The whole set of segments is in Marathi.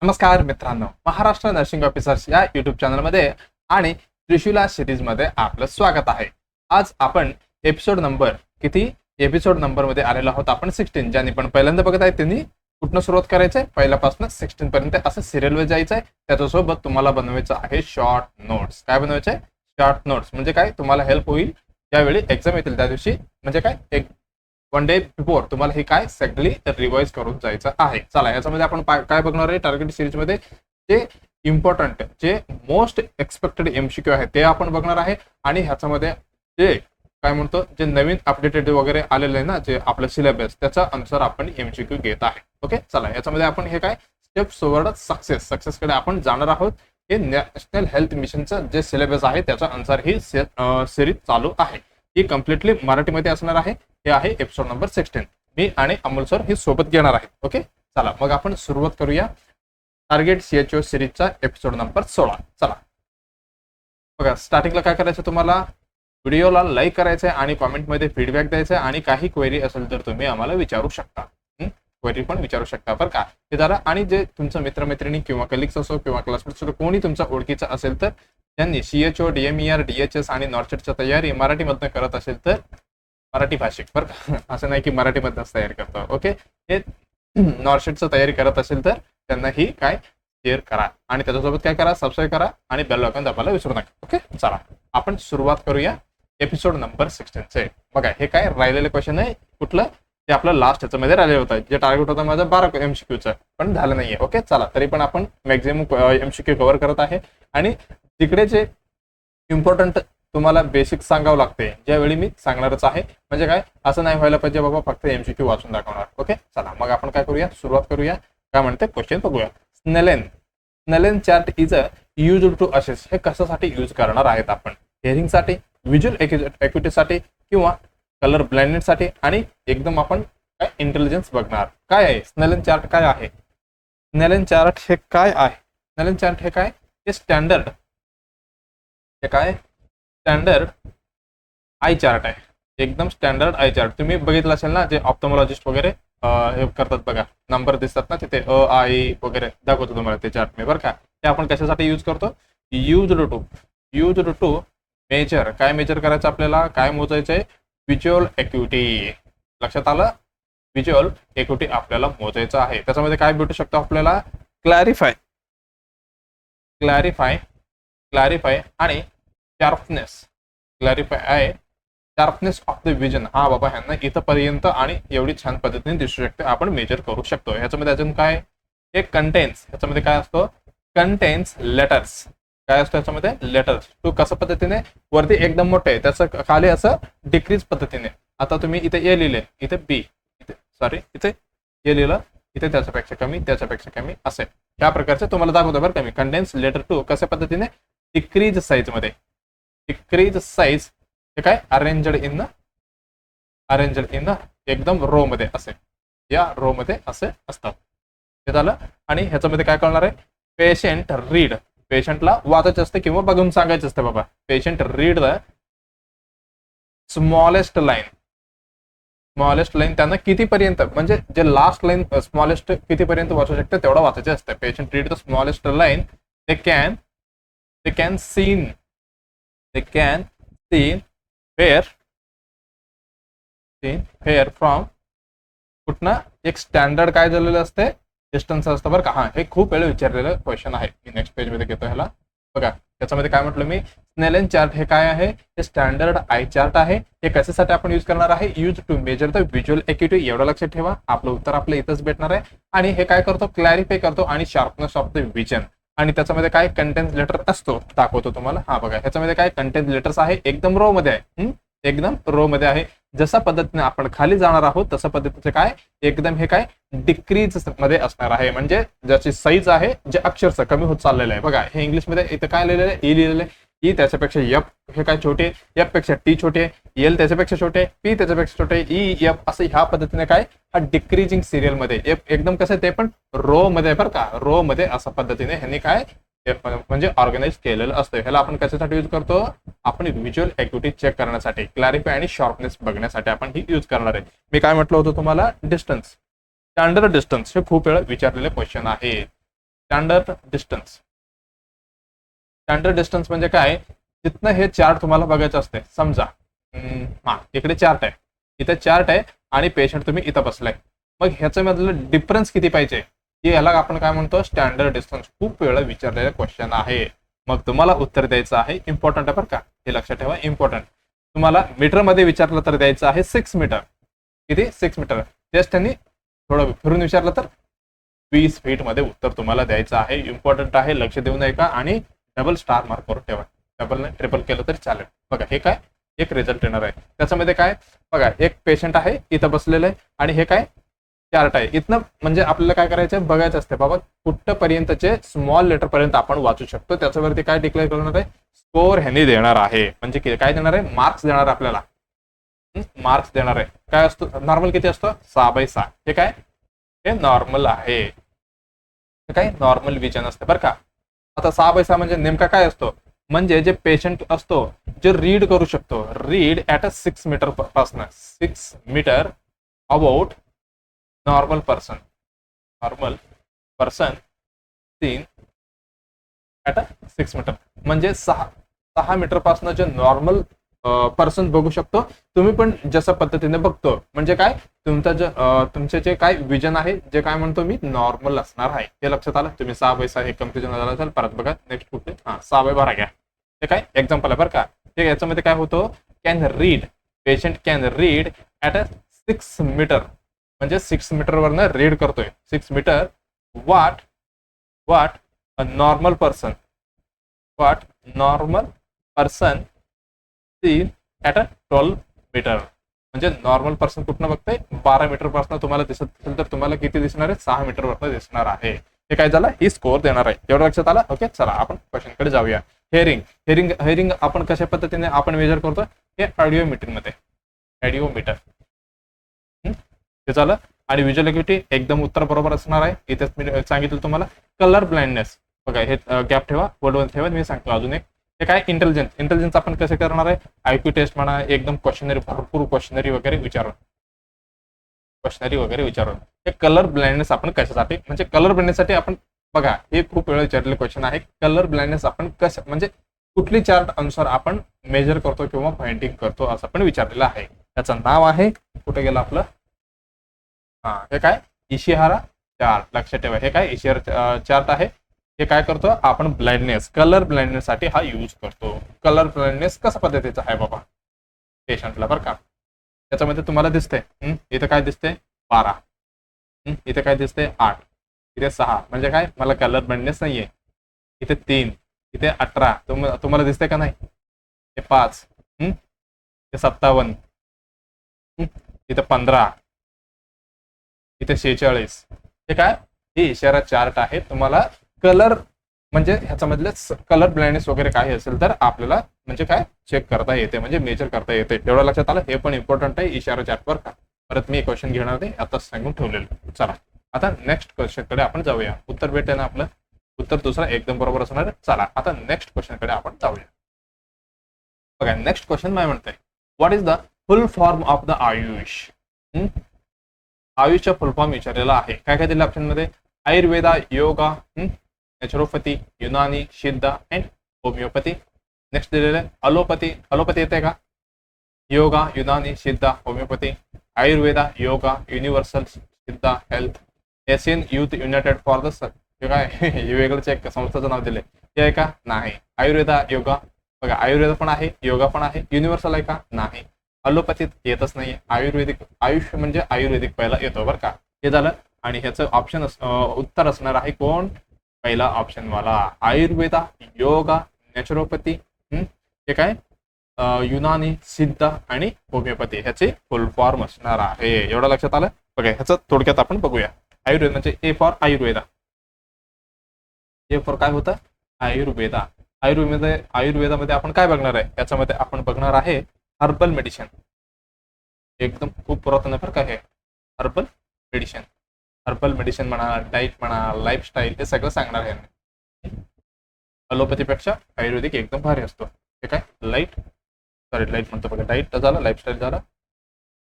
नमस्कार मित्रांनो, महाराष्ट्र नर्सिंग ऑफिसर्स या युट्यूब चॅनलमध्ये आणि त्रिशूला सिरीजमध्ये आपलं स्वागत आहे. आज आपण एपिसोड नंबर मध्ये आलेलो आहोत. आपण 16. ज्यांनी पण पहिल्यांदा बघत आहे त्यांनी कुठनं सुरुवात करायचंय, पहिल्यापासून 16 पर्यंत असं सिरियल वर जायचंय. त्याच्यासोबत तुम्हाला बनवायचं आहे शॉर्ट नोट्स. काय बनवायचंय? Short notes. म्हणजे काय, तुम्हाला हेल्प होईल ज्यावेळी एक्झाम येतील त्या दिवशी. म्हणजे काय, एक 1 डे बिफोर तुम्हाला हे काय सगळी रिवाइज करून जायचं आहे. चला, याच्यामध्ये आपण काय बघणार आहे टार्गेट सिरीज मध्ये, जे इम्पॉर्टंट, जे मोस्ट एक्सपेक्टेड एमसीक्यू आहे ते आपण बघणार आहे. आणि ह्याच्यामध्ये जे काय म्हणतो, जे नवीन अपडेटेड वगैरे आलेलं आहे ना, जे आपलं सिलेबस, त्याच्या अनुसार आपण एमसीक्यू घेत आहे. ओके, चला, याच्यामध्ये आपण हे काय स्टेप्स टुवर्ड सक्सेसकडे आपण जाणार आहोत. हे नॅशनल हेल्थ मिशनचं जे सिलेबस आहे त्याच्या अनुसार ही सिरीज चालू आहे. ही कम्प्लिटली मराठीमध्ये असणार आहे. हे आहे एपिसोड नंबर 16. मी आणि अमोल सर हे सोबत घेणार आहेत. ओके, चला मग आपण सुरुवात करूया टार्गेट CHO सिरीजचा एपिसोड नंबर 16. चला बघा, स्टार्टिंगला काय करायचं, तुम्हाला व्हिडिओला लाईक करायचं आहे आणि कॉमेंटमध्ये फीडबॅक द्यायचा आहे. आणि काही क्वेरी असेल तर तुम्ही आम्हाला विचारू शकता. क्वेरी पण विचारू शकता बरं का, हे जरा. आणि जे तुमचं मित्रमैत्रिणी किंवा कलिग्स असो किंवा क्लासमेट्स असो, कोणी तुमचा ओळखीचा असेल तर ज्यांनी CHO, DMER, DHS आणि नॉर्सेटची तयारी मराठीमधनं करत असेल तर मराठी भाषिक बरं का, असं नाही की मराठीमधनच तयारी करतो. ओके, हे नॉर्सेटची तयारी करत असेल तर त्यांनाही काय शेअर करा आणि त्याच्यासोबत काय करा, सबस्क्राईब करा आणि बेल आयकॉन दाबायला विसरू नका. ओके, चला आपण सुरुवात करूया एपिसोड नंबर 16 बघा, हे काय राहिलेलं क्वेश्चन आहे. कुठलं? ते आपलं लास्ट ह्याच्यामध्ये राहिलेलं होतं. जे टार्गेट होतं माझं 12 MCQचं, पण झालं नाहीये. ओके, चला, तरी पण आपण मॅक्झिमम MCQ कव्हर करत आहे. आणि तिकडे जे इम्पॉर्टंट तुम्हाला बेसिक सांगावं लागते ज्यावेळी मी सांगणारच आहे. म्हणजे काय, असं नाही व्हायला पाहिजे बाबा फक्त MCQ वाचून दाखवणार. ओके, चला मग आपण काय करूया, सुरुवात करूया. काय म्हणते क्वेश्चन बघूया. Snellen chart is a use to assess. हे कशासाठी यूज करणार आहेत आपण? हिअरिंगसाठी, व्हिज्युअल ॲक्युइटीसाठी किंवा कलर ब्लाइंडनेससाठी. आणि एकदम आपण काय इंटेलिजन्स बघणार. काय आहे स्नेलन चार्ट? काय आहे स्नेलन चार्ट? हे काय आहे स्नेलन चार्ट? हे काय, हे स्टँडर्ड, हे काय स्टँडर्ड आय चार्ट आहे. एकदम स्टँडर्ड आय चार्ट. तुम्ही बघितलं असेल ना, जे ऑप्थोमॉलॉजिस्ट वगैरे हे करतात बघा, नंबर दिसतात ना तिथे, I वगैरे दाखवतो तुम्हाला ते चार्ट मी बरं का. ते आपण कशासाठी यूज करतो? Use to measure. काय मेजर करायचं आपल्याला? काय मोजायचंय? व्हिज्युअल ॲक्युइटी. लक्षात आलं? व्हिज्युअल ॲक्युइटी आपल्याला मोजायचं आहे. त्याच्यामध्ये काय भेटू शकतो आपल्याला? क्लॅरिफाय आणि sharpness. Sharpness of the vision. हा बाबा, ह्यांना इथंपर्यंत आणि एवढी छान पद्धतीने दिसू शकते, आपण मेजर करू शकतो. ह्याच्यामध्ये अजून काय? हे कंटेन्स. ह्याच्यामध्ये काय असतो? Contains letters. काय असतं ह्याच्यामध्ये? लेटर्स. टू कसं पद्धतीने वरती एकदम मोठे आहे, त्याचं खाली असं डिक्रीज पद्धतीने. आता तुम्ही इथे ए लिहिले, इथे बी, इथे ए लिहिलं, इथे त्याच्यापेक्षा कमी असे. त्या प्रकारचे तुम्हाला दाखवतो बरं का मी. कंटेन्स लेटर टू कशा पद्धतीने? डिक्रीज साईज मध्ये. डिक्रीज साईज हे काय? अरेंजड इन एकदम रो मध्ये असे, या रो मध्ये असे असतात. हे झालं. आणि ह्याच्यामध्ये काय करणार आहे? Patient read. पेशंटला वाचायचं असते किंवा बघून सांगायचं असतं बाबा. Patient read the smallest line. त्यांना कितीपर्यंत, म्हणजे जे लास्ट लाईन स्मॉलेस्ट कितीपर्यंत वाचू शकते तेवढं वाचायचं असतं. Patient read the smallest line. They can seen fair from कुठनं? एक स्टँडर्ड काय झालेलं असते? डिस्टन्स असतं बरं का. हा, हे खूप वेळ विचारलेलं क्वेश्चन आहे. मी नेक्स्ट पेज मध्ये घेतो ह्याला बघा. त्याच्यामध्ये काय म्हटलं मी? स्नेलन चार्ट हे काय आहे? हे स्टँडर्ड आय चार्ट आहे. हे कशासाठी आपण यूज करणार आहे? Use to measure the visual acuity. एवढं लक्षात ठेवा. आपलं उत्तर आपलं इथंच भेटणार आहे. आणि हे काय करतो? क्लॅरिफाय करतो आणि शार्पनेस ऑफ द विजन. आणि त्याच्यामध्ये काय कंटेंट लेटर असतो, दाखवतो तुम्हाला. हा बघा, ह्याच्यामध्ये काय कंटेंट लेटर्स आहे, एकदम रो मध्ये आहे. एकदम रो मध्ये आहे. जशा पद्धतीने आपण खाली जाणार आहोत तसं पद्धतीचे काय एकदम हे काय डिक्रीज मध्ये असणार आहे. म्हणजे ज्याची साईज आहे, जे अक्षरशः कमी होत चाललेलं आहे. बघा, हे इंग्लिशमध्ये इथं काय लिहिलेलं आहे? ई लिहिलेलं आहे. ई त्याच्यापेक्षा एफ हे काय छोटे, एफ पेक्षा टी छोटे, एल त्याच्यापेक्षा छोटे, पी त्याच्यापेक्षा छोटे, ई एफ असं ह्या पद्धतीने काय हा डिक्रीजिंग सिरियल मध्ये. एफ एकदम कसं ते पण रो मध्ये बरं का, रो मध्ये अशा पद्धतीने ह्यांनी काय म्हणजे ऑर्गनाइज केलेलं असतं. ह्याला आपण कशासाठी यूज करतो? आपण व्हिज्युअल ॲक्युइटी चेक करण्यासाठी, क्लॅरिफाय आणि शार्पनेस बघण्यासाठी आपण ही यूज करणार आहे. मी काय म्हटलं होतं तुम्हाला? Distance, standard distance. हे खूप वेळा विचारलेले क्वेश्चन आहे. Standard distance. स्टँडर्ड डिस्टन्स म्हणजे काय, तिथनं हे चार्ट तुम्हाला बघायचं असते. समजा इकडे चार्ट आहे, इथे चार्ट आहे आणि पेशंट तुम्ही इथं बसलाय. मग ह्याच्यामधलं डिफरन्स किती पाहिजे, याला आपण काय म्हणतो, स्टँडर्ड डिस्टन्स. खूप वेळा विचारलेला क्वेश्चन आहे. मग तुम्हाला उत्तर द्यायचं आहे, इम्पॉर्टंट आहे बरं का, हे लक्षात ठेवा, इम्पॉर्टंट. तुम्हाला मीटरमध्ये विचारलं तर द्यायचं आहे 6 मीटर. किती? 6 मीटर. तेच त्यांनी थोडं फिरून विचारलं तर 20 फीट मध्ये उत्तर तुम्हाला द्यायचं आहे. इम्पॉर्टंट आहे, लक्ष देऊन ऐका आणि डबल स्टार मार्क करून ठेवा. डबल नाही ट्रिपल केलं तरी चालेल. बघा हे काय, एक रिझल्ट येणार आहे. त्याच्यामध्ये काय बघा, एक पेशंट आहे इथं बसलेलं आहे आणि हे काय चार्ट आहे. इथनं म्हणजे आपल्याला काय करायचं, बघायचं असते बाबा कुठपर्यंतचे स्मॉल लेटर पर्यंत आपण वाचू शकतो. त्याच्यावरती काय डिक्लेअर करणार आहे, स्कोर ह्यांनी देणार आहे. म्हणजे काय देणार आहे, मार्क्स देणार आपल्याला. मार्क्स देणार आहे. काय असतो नॉर्मल, किती असतो 6/6. हे काय, हे नॉर्मल आहे. हे काय नॉर्मल विजन असते बरं का. आता 6/6 म्हणजे नेमका काय असतो, म्हणजे जे पेशंट असतो जे रीड करू शकतो, रीड ॲट अ 6 मीटर पासून 6 metre about normal person. Normal person seen at a 6 metre म्हणजे 6 मीटर पासून जे नॉर्मल पर्सन बघू शकतो. तुम्ही पण जसं पद्धतीने बघतो, म्हणजे काय तुमचे जे काय विजन आहे, जे काय म्हणतो मी, नॉर्मल असणार आहे. हे लक्षात आलं. तुम्ही 6/6 हे कन्फ्युजन झालं असेल, परत बघा नेक्स्ट कुठे, 6/12 घ्या. हे काय एक्झाम्पल आहे बरं का. हे याच्यामध्ये काय होतं, can read, patient can read at a 6 metre म्हणजे 6 मीटरवरनं रीड करतोय. 6 metre what a normal person, normal person seen at a 12 metre. म्हणजे नॉर्मल पर्सन कुठनं बघतोय, 12 मीटर पासून तुम्हाला दिसत असेल तर तुम्हाला किती दिसणार आहे, 6 मीटर वरनं दिसणार आहे. हे काय झालं, ही स्कोर देणार आहे. एवढं लक्षात आलं. ओके, चला आपण क्वेश्चनकडे जाऊया. हेअरिंग आपण कशा पद्धतीने आपण मेजर करतो, हे ऑडिओमीटर मध्ये, ऑडिओमीटर. हे झालं. आणि व्हिज्युअल अॅक्युइटी एकदम उत्तर बरोबर असणार आहे. इथेच मी सांगितलं तुम्हाला. कलर ब्लाइंडनेस बघा, हे गॅप ठेवा, वर्डवर ठेवा, मी सांगतो अजून एक. हे काय इंटेलिजन्स आपण कसं करणार आहे, आयक्यू टेस्ट म्हणा, एकदम क्वेश्चनरी, भरपूर क्वेश्चनरी वगैरे विचारून. हे कलर ब्लाइंडनेस आपण कशासाठी, म्हणजे कलर ब्लाइंडनेससाठी आपण बघा, हे खूप वेळा विचारलेले क्वेश्चन आहे. कलर ब्लाइंडनेस आपण कसं, म्हणजे कुठली चार्ट अनुसार आपण मेजर करतो किंवा फाइंडिंग करतो असं पण विचारलेलं आहे. त्याचं नाव आहे, कुठे गेलं आपलं, हे काय इशिहारा चार्ट. लक्षात ठेवा, हे काय इशिहारा चार्ट आहे. हे काय करतो आपण, ब्लाइंडनेस, कलर ब्लाइंडनेस साठी हा यूज करतो. कलर ब्लाइंडनेस कशा पद्धतीचा आहे बाबा पेशंटला बरं का. त्याच्यामध्ये तुम्हाला दिसते, इथं काय दिसते 12, इथे काय दिसते 8, इथे 6, म्हणजे काय, मला कलर ब्लाइंडनेस नाहीये. इथे 3, इथे 18, तुम्हाला दिसते का नाही, हे 5, हे 57, इथे 15, इथे 46. हे काय, हे इशारा चार्ट आहे. तुम्हाला कलर म्हणजे ह्याच्यामधले कलर ब्लाइंडनेस वगैरे काही असेल तर आपल्याला म्हणजे काय चेक करता येते, म्हणजे मेजर करता येते. एवढं लक्षात आलं. हे पण इम्पॉर्टंट आहे इशारा चार्टवर का. परत मी क्वेश्चन घेणार नाही, आताच सांगून ठेवलेलं. चला आता नेक्स्ट क्वेश्चनकडे आपण जाऊया. उत्तर भेटेल ना आपलं, उत्तर दुसरा एकदम बरोबर असणार. चला आता नेक्स्ट क्वेश्चनकडे आपण जाऊया. बघा नेक्स्ट क्वेश्चन काय म्हणतंय, what is the full form of the AYUSH. आयुषचा फुल फॉर्म विचारलेला आहे. काय काय दिलं ऑप्शन मध्ये, आयुर्वेदा, योगा, नॅचरोपॅथी, युनानी, सिद्ध अँड होमिओपॅथी. नेक्स्ट दिलेलं आहे अलोपॅथी. अलोपॅथी येते का, योगा, युनानी, सिद्ध, होमिओपॅथी. आयुर्वेदा, योगा, युनिव्हर्सल, सिद्ध, health. Asian youth United for the काय वेगळंच एक संस्थेचं नाव दिलंय, ते आहे का, नाही. आयुर्वेदा, योगा बघा, आयुर्वेद पण आहे, योगा पण आहे. युनिव्हर्सल आहे का, नाही. अलोपॅथीत येतच नाही. आयुर्वेदिक, आयुष म्हणजे आयुर्वेदिक पहिला येतो बरं का. हे झालं. आणि ह्याचं ऑप्शन उत्तर असणार आहे कोण, पहिला ऑप्शन वाला, आयुर्वेदा, योगा, नॅचरोपॅथी. हे काय युनानी, सिद्ध आणि होमिओपॅथी ह्याचे फुल फॉर्म असणार आहे. एवढं लक्षात आलं. बघा ह्याचं थोडक्यात आपण बघूया. आयुर्वेद म्हणजे A for Ayurveda. A for काय होतं, आयुर्वेदा. आयुर्वेदामध्ये आपण काय बघणार आहे, याच्यामध्ये आपण बघणार आहे हर्बल मेडिसिन. एकदम खूप पुरातन आहे बरं का हे हर्बल मेडिसिन. हर्बल मेडिसिन म्हणा, डाईट म्हणा, लाईफस्टाईल, हे सगळं सांगणार आहे. अलोपॅथीपेक्षा आयुर्वेदिक एकदम भारी असतो. हे काय लाईट म्हणतो बघा, डाईट झालं, लाईफस्टाईल झालं,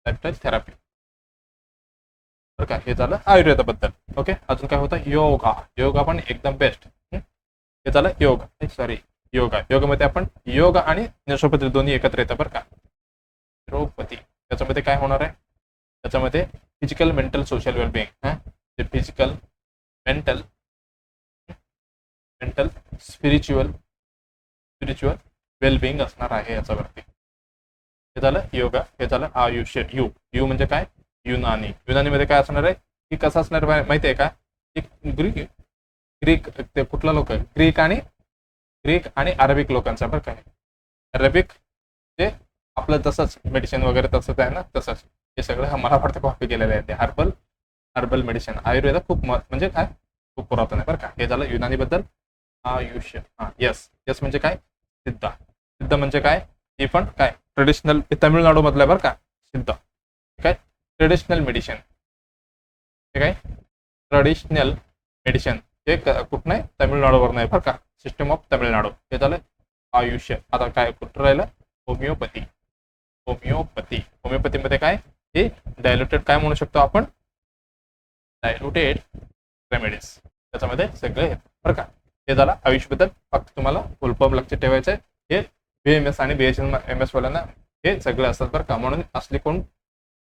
लाईफस्टाईल थेरपी बरं का. हे झालं आयुर्वेदाबद्दल. ओके, अजून काय होतं, योगा. योगा पण एकदम बेस्ट. हे झालं योग, सॉरी योगा. योगामध्ये आपण योग आणि नॅचरोपॅथी दोन्ही एकत्र येतं बरं का. नॅचरोपॅथी त्याच्यामध्ये काय होणार आहे, त्याच्यामध्ये फिजिकल, मेंटल, सोशल वेलबिंग. जे फिजिकल, मेंटल, स्पिरिच्युअल वेलबिंग असणार आहे याच्यावरती. हे झालं योगा. हे झालं आयुष्य. यू म्हणजे काय, युनानी. युनानीमध्ये काय असणार आहे, की कसं असणार माहिती आहे का, एक ग्रीक ते कुठला लोक, ग्रीक आणि अरेबिक लोकांचा बरं काय. अरेबिक ते आपलं तसंच मेडिसिन वगैरे तसंच आहे ना, तसंच हे सगळं मला वाटतं कॉपी केलेलं आहे. ते हर्बल मेडिसिन. आयुर्वेद खूप म्हणजे काय, खूप पुरातन आहे बरं का. हे झालं युनानीबद्दल. आयुष्य. यस म्हणजे काय, सिद्ध म्हणजे काय, हे पण काय ट्रेडिशनल, तामिळनाडू मधलं बरं का सिद्ध. काय ट्रेडिशनल मेडिसिन. हे काय ट्रेडिशनल मेडिसिन, हे कुठं नाही, तामिळनाडूवर नाही बरं का. System of Tamil Nadu. हे झालं आयुष्य. आता काय कुठं राहिलं, होमिओपॅथी. होमिओपॅथीमध्ये काय, हे डायल्युटेड काय म्हणू शकतो आपण, डायल्युटेड रेमेडीज. त्याच्यामध्ये सगळे आहेत बरं का. हे झालं आयुष्यबद्दल. फक्त तुम्हाला फुल फॉर्म लक्षात ठेवायचं आहे. हे BMS आणि BHMS वाल्यांना हे सगळं असतात बरं का. म्हणून असले कोण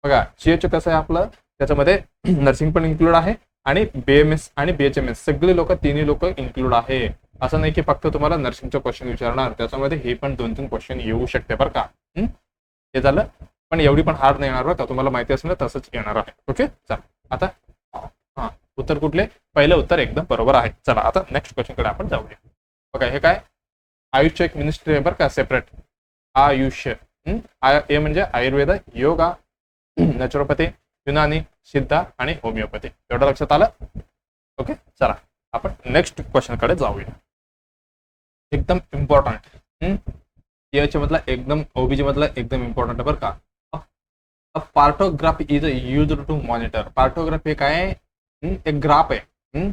बघा, CH कसं आहे आपलं, त्याच्यामध्ये नर्सिंग पण इन्क्लूड आहे आणि BMS आणि BHMS सगळे लोक, तिन्ही लोक इन्क्लूड आहे. असं नाही की फक्त तुम्हाला नर्सिंगचं क्वेश्चन विचारणार, त्याच्यामध्ये हे पण 2-3 क्वेश्चन येऊ शकते बरं का. हे झालं, पण एवढी पण हार्ड नाही येणार बरं का, तुम्हाला माहिती असेल तसंच येणार आहे. ओके, चला आता उत्तर कुठले, पहिलं उत्तर एकदम बरोबर आहे. चला आता नेक्स्ट क्वेश्चन कडे आपण जाऊया. बघा, हे काय, आयुष्य एक मिनिस्ट्री आहे बरं का, सेपरेट. आयुष्य. हे म्हणजे आयुर्वेद, योगा, नॅचरोपॅथी, युनानी, सिद्ध आणि होमिओपॅथी. एवढं लक्षात आलं. ओके, चला आपण नेक्स्ट क्वेश्चन कडे जाऊया. एकदम इम्पॉर्टंट. याच्या मधला एकदम, OBG मधला एकदम इम्पॉर्टंट आहे बरं का. Partograph is used to monitor. Partograph हे काय, एक ग्राफ आहे.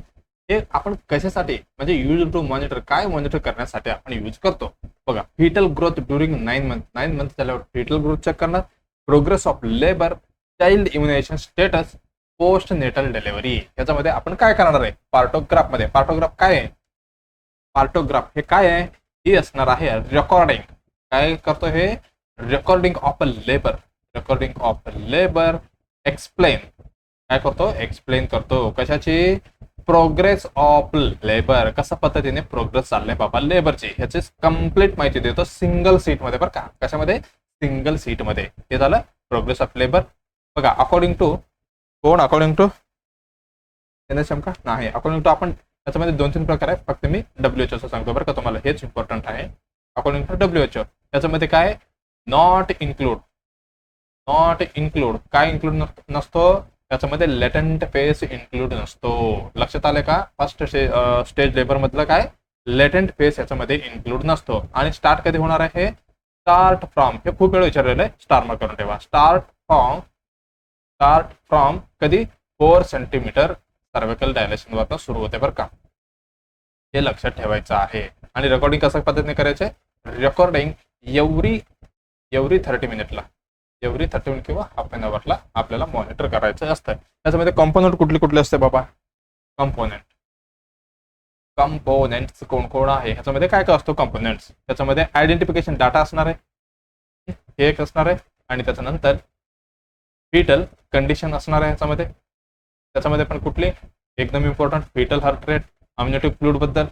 हे आपण कशासाठी, म्हणजे यूज टू मॉनिटर, काय मॉनिटर करण्यासाठी आपण यूज करतो. बघा, फिटल ग्रोथ ड्युरिंग 9 मंथ झाल्यावर फिटल ग्रोथ चेक करणार, progress of labour, child immunisation status, postnatal delivery. याच्यामध्ये आपण काय करणार आहे पार्टोग्राफ मध्ये. पार्टोग्राफ काय आहे, पार्टोग्राफ हे काय आहे, हे असणार आहे रेकॉर्डिंग. काय करतो हे, रेकॉर्डिंग ऑफ लेबर, एक्सप्लेन. काय करतो, एक्सप्लेन करतो कशाची, प्रोग्रेस ऑफ लेबर. कशा पद्धतीने प्रोग्रेस चाललंय बाबा लेबरची, ह्याची कंप्लीट माहिती देतो सिंगल सीट मध्ये बरं का. कशामध्ये, सिंगल सीट मध्ये. हे झालं प्रोग्रेस ऑफ लेबर. बघा, अकॉर्डिंग टू कोण, अकॉर्डिंग टू NSM का नाही, अकॉर्डिंग टू आपण त्याच्यामध्ये 2-3 प्रकार आहे. फक्त मी WHO सांगतो बरं का तुम्हाला, हेच इम्पॉर्टंट आहे. अकॉर्डिंग टू WHO त्याच्यामध्ये काय, नॉट इन्क्लूड काय इन्क्लूड नसतो त्याच्यामध्ये, लेटंट फेस इन्क्लूड नसतो. लक्षात आले का. फर्स्ट स्टेज लेबर मधलं काय, लेटंट फेस याच्यामध्ये इन्क्लूड नसतो. आणि स्टार्ट कधी होणार आहे, स्टार्ट फ्रॉम. हे खूप वेळ विचारलेलं आहे, स्टार मार्क करून ठेवा. स्टार्ट फ्रॉम कधी, 4 सेंटीमीटर सर्व्हिकल डायलेशन वरनं सुरू होते बरं का. हे लक्षात ठेवायचं आहे. आणि रेकॉर्डिंग कशा पद्धतीने करायचे, रेकॉर्डिंग एव्हरी 30 मिनिटला, एव्हरी 30 मिनिट किंवा हाफ एन अवरला आपल्याला मॉनिटर करायचं असतं. त्याच्यामध्ये कॉम्पोनंट कुठले असते बाबा, कंपोनेंट्स कोण आहे, ह्याच्यामध्ये काय असतो कंपोनेंट्स. त्याच्यामध्ये आयडेंटिफिकेशन डाटा असणार आहे, हे एक असणार आहे. आणि त्याच्यानंतर फिटल कंडिशन असणार आहे ह्याच्यामध्ये. त्याच्यामध्ये पण कुठली, एकदम important, fetal heart rate, amniotic fluid बद्दल,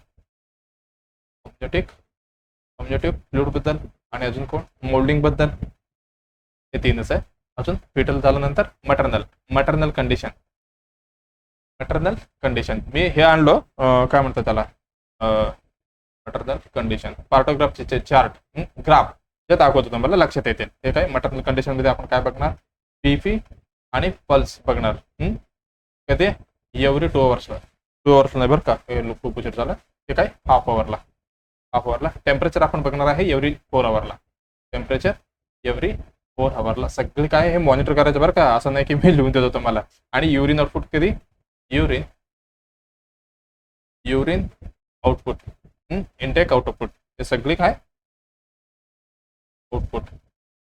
आणि अजून कोण, मोल्डिंग बद्दल. हे 3च आहे. अजून फिटल झाल्यानंतर मटर्नल कंडिशन. मी हे आणलो, काय म्हणतात त्याला, मटर्नल कंडिशन. पार्टोग्राफचे चार्ट, ग्राफ जे दाखवतो तुम्हाला लक्षात येते. हे काय, मटर्नल कंडिशन मध्ये आपण काय बघणार, BP आणि पल्स बघणार. कधी, एव्हरी 2 अवर्सला नाही बरं का, खूप उशीर झाला. हे काय, हाफ अवरला. टेम्परेचर आपण बघणार आहे एव्हरी 4 अवरला. टेम्परेचर एव्हरी 4 अवरला. सगळे काय हे मॉनिटर करायचं बरं का. असं नाही की मी लिहून देतो तुम्हाला. आणि युरिन आउटपुट कधी, युरिन आउटपुट, इनटेक आउटपुट, हे सगळे काय आउटपुट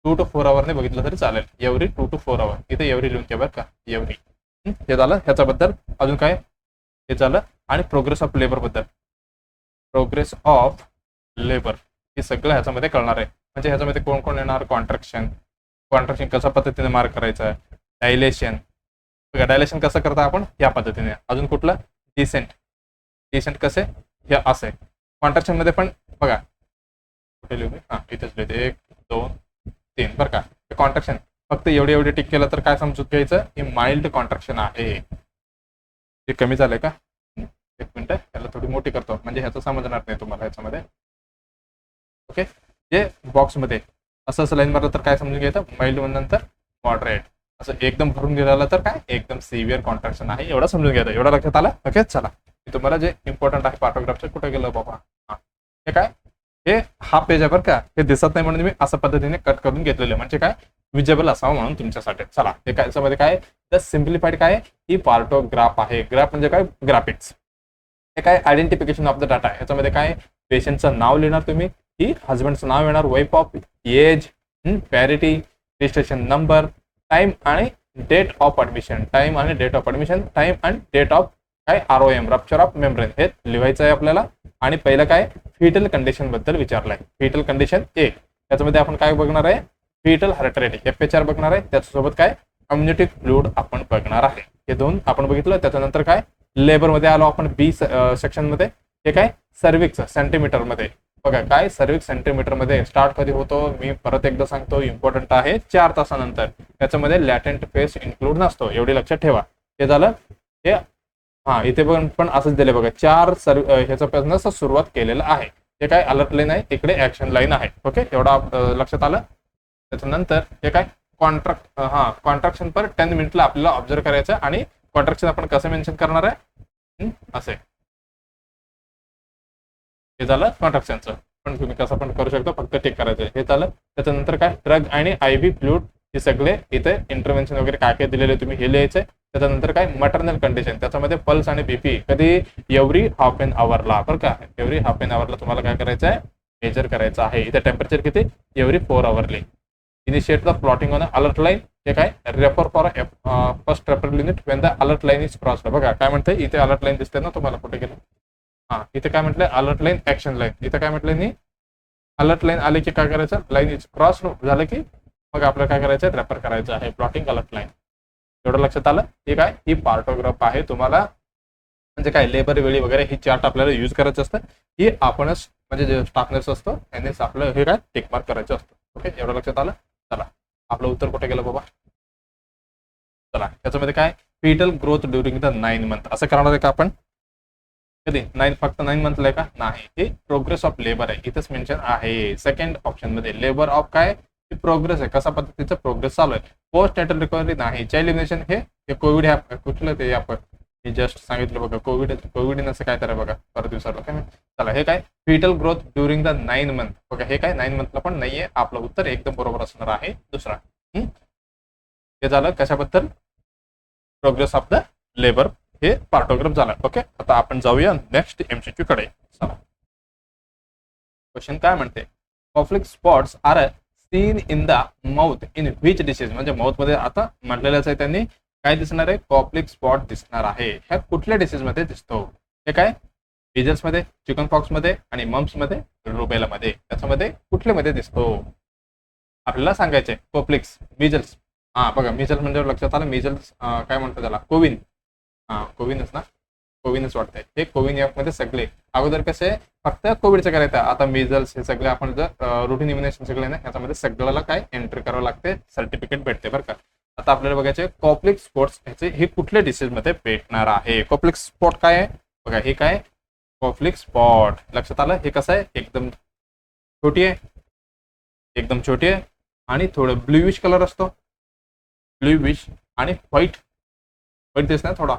2 to 4 अवरने बघितलं तरी चालेल. Every 2 to 4 our. इथे एव्हरी लिहून घ्या बरं का, एव्हरी. हे झालं ह्याच्याबद्दल. अजून काय हे झालं. आणि प्रोग्रेस ऑफ लेबर बद्दल, प्रोग्रेस ऑफ लेबर हे सगळं ह्याच्यामध्ये कळणार आहे. म्हणजे ह्याच्यामध्ये कोण कोण येणार, कॉन्ट्रॅक्शन, कॉन्ट्रॅक्शन कशा पद्धतीने मार्क करायचं आहे, डायलेशन बघा, डायलेशन कसं करता आपण या पद्धतीने. अजून कुठलं, डिसेंट, डिसेंट कसे हे असे. कॉन्ट्रॅक्शन मध्ये पण बघा कुठे लिहू मी, हां इथेच लिहिते 1 2 3 बरं का. कॉन्ट्रॅक्शन फक्त एवढे एवढे टिक केलं तर काय समजून घ्यायचं, हे माइल्ड कॉन्ट्रॅक्शन आहे. हे कमी झालंय का, एक मिनिट याला थोडी मोठी करतो म्हणजे ह्याचं समजणार नाही तुम्हाला ह्याच्यामध्ये. ओके, जे बॉक्समध्ये असं असं लाईन मारलं तर काय समजून घ्यायचं, माइल्ड नंतर मॉडरेट, असं एकदम भरून गेलं तर काय एकदम सिव्हिअर कॉन्ट्रॅक्शन आहे, एवढं समजून घ्यायचं. एवढं लक्षात आलं. ओके चला, तुम्हाला जे इम्पॉर्टंट आहे पॅराग्राफचं कुठे गेलं बाबा, हां हे काय, हे हा पेज आहे बरं का, हे दिसत नाही म्हणून मी अशा पद्धतीने कट करून घेतलेलं आहे, म्हणजे काय विजेबल असावं म्हणून तुमच्यासाठी. चला, हे काय याच्यामध्ये काय द सिम्प्लिफाईड काय ही पार्टोग्राफ आहे. ग्राफ म्हणजे काय, ग्राफिक्स. हे काय आयडेंटिफिकेशन ऑफ द डाटा. याच्यामध्ये काय पेशंटचं नाव लिहिणार तुम्ही, ही हजबंडचं नाव येणार, wife of, age, parity, registration number, time आणि डेट ऑफ ऍडमिशन, टाइम आणि डेट ऑफ ऍडमिशन, टाइम आणि डेट ऑफ काय ROM, रप्चर ऑफ मेम्ब्रेन, हे लिहायचं आहे आपल्याला. आणि पहिलं काय फिटल कंडिशन बद्दल विचारलंय. फिटल कंडिशन एक, त्याच्यामध्ये आपण काय बघणार आहे, फिटल हार्ट रेट FHR बघणार आहे. त्याच्यासोबत काय अम्युनिटिक फ्लूइड आपण बघणार आहे. हे दोन आपण बघितलं. त्याच्यानंतर काय लेबर मध्ये आलो आपण बी सेक्शन मध्ये. हे काय सर्विक्स सेंटीमीटर मध्ये बघा, काय सर्विक्स सेंटीमीटर मध्ये स्टार्ट कधी होतो, मी परत एकदा सांगतो, इम्पॉर्टंट आहे, 4 तासानंतर. त्याच्यामध्ये लॅटेंट फेस इन्क्लूड नसतो, एवढी लक्षात ठेवा. हे झालं. हे हा इथे पण असंच दिले बघा, 4 ह्याच्यापासून सुरुवात केलेलं आहे. हे काय अलर्ट लाईन आहे, इकडे ऍक्शन लाईन आहे. ओके, एवढा लक्षात आलं. त्याच्यानंतर हे काय कॉन्ट्रॅक्शन पर 10 मिनिटला आपल्याला ऑब्झर्व करायचं. आणि कॉन्ट्रॅक्शन आपण कसं मेन्शन करणार आहे, असे. हे झालं कॉन्ट्रॅक्शनचं, पण तुम्ही कसं पण करू शकता, फक्त टिक करायचं. हे झालं. त्याच्यानंतर काय ड्रग आणि IV फ्लूइड, हे सगळे इथे इंटरव्हेन्शन वगैरे काय काय दिलेले तुम्ही हे लिहायचंय. त्याच्यानंतर काय मटर्नल कंडिशन, त्याच्यामध्ये पल्स आणि BP कधी एव्हरी हाफ एन आवरला बरं का, एव्हरी हाफ एन आवरला तुम्हाला काय करायचं आहे, मेजर करायचं आहे. इथे टेम्परेचर किती, एव्हरी 4 आवरली. Initiate the plotting on alert line. हे काय refer for first refer unit Wien the alert line is crossed. बघा काय म्हणते इथे अलर्ट लाईन दिसते ना तुम्हाला, कुठे गेलं, हां इथे काय म्हटलंय अलर्ट लाईन ऍक्शन लाईन. इथे काय म्हटलंय मी, अलर्ट लाईन आले की काय करायचं, लाईन इज क्रॉस झालं की मग आपल्याला काय करायचं, रेफर करायचं आहे प्लॉटिंग अलर्ट लाईन. एवढं लक्षात आलं. हे काय ही पार्टोग्राफ आहे. तुम्हाला म्हणजे काय लेबर वेळी वगैरे ही चार्ट आपल्याला यूज करायचं असतं. ही आपणच म्हणजे जे स्टाफ नर्स असतो त्यांनीच आपलं हे काय टिक मार्क करायचं असतं. ओके, एवढं लक्षात आलं. चला, आपलं उत्तर कुठे गेलं बाबा. चला, त्याच्यामध्ये काय fetal growth during the 9 month असं करणार आहे का आपण, कधी फक्त 9 मंथला आहे का, नाही. हे प्रोग्रेस ऑफ लेबर आहे, इथंच मेन्शन आहे सेकंड ऑप्शन मध्ये. लेबर ऑफ काय प्रोग्रेस आहे, कसा पद्धतीचा प्रोग्रेस चालू आहे. पोस्ट नॅटल रिकव्हरी नाही. चाइल्ड इम्युनेशन हे कोविड ॲप कुठलं ते आपण मी जस्ट सांगितलं बघा, कोविड नसं काय तर बघा परत दिवसाला काय. चला, हे काय fetal growth during the 9 month बघा, हे काय 9 मंथला पण नाहीये. आपलं उत्तर एकदम बरोबर असणार आहे दुसरा. हे झालं कशाबद्दल, प्रोग्रेस ऑफ द लेबर, हे पार्टोग्राफ झाला. ओके, आता आपण जाऊया नेक्स्ट MCQ कडे. चला, क्वेश्चन काय म्हणते, Koplik spots are seen in the mouth in which disease. म्हणजे माउथ मध्ये आता म्हटलेलंच आहे त्यांनी, काय दिसणार आहे, कॉफ्लिक स्पॉट दिसणार आहे. ह्या कुठल्या डिसीज मध्ये दिसतो, हे काय मिजल्स मध्ये, चिकन पॉक्स मध्ये आणि मम्स मध्ये, रुबेला मध्ये. त्याच्यामध्ये कुठल्या मध्ये दिसतो आपल्याला सांगायचंय. कॉफ्लिक्स, मिजल्स, हा बघा मिजल्स म्हणजे लक्षात आलं. मिजल्स काय म्हणतो त्याला, कोविन, हा कोविनच ना, कोविनच वाटतंय. हे कोविन ॲप मध्ये सगळे अगोदर कसे फक्त कोविडचं करायचं, आता मिजल्स हे सगळे आपण जर रुटीन इम्युनेशन सगळे ना ह्याच्यामध्ये सगळ्याला काय एंट्री करावं लागते, सर्टिफिकेट भेटते बरं का. आता आपल्याला बघायचे कॉफ्लिक स्पॉट्स ह्याचे हे कुठल्या डिसीज मध्ये भेटणार आहे. कॉफ्लिक स्पॉट काय आहे बघा, हे काय कॉफ्लिक स्पॉट लक्षात आलं. हे कसं आहे, एकदम छोटी आहे, एकदम छोटी आहे आणि थोडं ब्ल्यूइश कलर असतो, ब्ल्यूइश आणि व्हाईट दिसणार, थोडा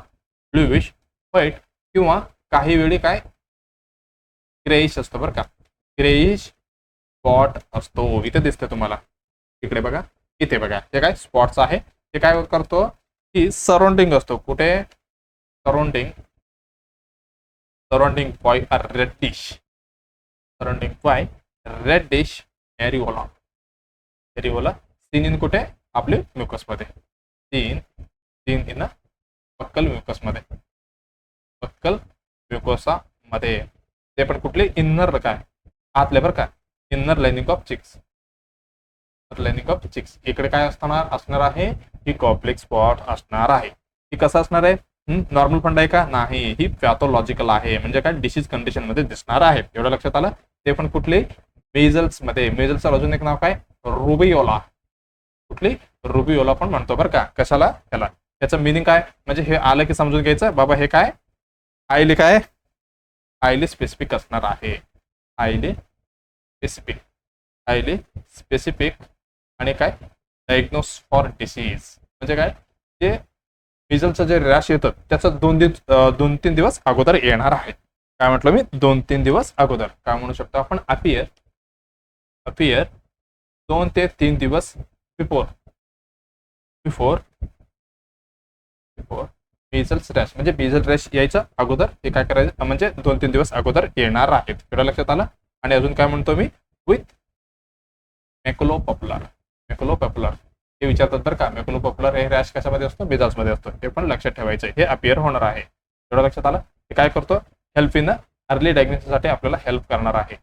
ब्ल्यूइश व्हाईट किंवा काही वेळी काय ग्रेइश असतो बरं का, ग्रेइश स्पॉट असतो. इथे दिसतं तुम्हाला, इकडे बघा, इथे बघा, हे काय स्पॉट्स आहे. हे काय करतो की सराउंडिंग असतो, कुठे surrounding by a red dish, surrounding by red dish areola seen in कुठे आपले म्युकस मध्ये, सीन इन बक्कल म्युकसमध्ये, बक्कल म्युकोसामध्ये. ते पण कुठले इन्नर काय आतले बरं का, inner lining of cheeks, lining of cheeks. इकडे काय असणार आहे, ही कॉम्प्लेक्स स्पॉट असणार आहे. ही कसं असणार आहे, नॉर्मल फंड आहे का, नाही, ही पॅथॉलॉजिकल आहे, म्हणजे काय डिसीज कंडिशन मध्ये दिसणार आहे. एवढं लक्षात आलं. ते पण कुठले, मेजल्स मध्ये. मेजल्सचं अजून एक नाव काय, रुबियोला. कुठली, रुबियोला पण म्हणतो बरं का. कशाला, त्याला. त्याचं मिनिंग काय, म्हणजे हे आलं की समजून घ्यायचं बाबा हे काय, हायली काय, हायली स्पेसिफिक असणार आहे. Highly specific, highly specific. आणि काय, डायग्नोस फॉर डिसीज, म्हणजे काय, ते मिजलचं जे रॅश येतं त्याचं 2-3 दिवस अगोदर येणार आहे. काय म्हटलं मी, 2-3 दिवस अगोदर. काय म्हणू शकतो आपण, अपियर 2 ते 3 दिवस बिफोर मिजल्स रॅश, म्हणजे मिजल रॅश यायचं अगोदर हे काय करायचं, म्हणजे 2-3 दिवस अगोदर येणार आहेत. एवढं लक्षात आलं. आणि अजून काय म्हणतो मी, विथ मॅक्युलोपॉप्युलर. मॅक्युलोपॉप्युलर हे विचारतात बरं का. मॅक्युलोपॉप्युलर हे रॅश कशामध्ये असतो, मिजल्समध्ये असतो. हे पण लक्षात ठेवायचं, हे अपियर होणार आहे. एवढं लक्षात आलं. हे काय करतो, हेल्प इन अर्ली डायग्नोसिससाठी आपल्याला हेल्प करणार आहे,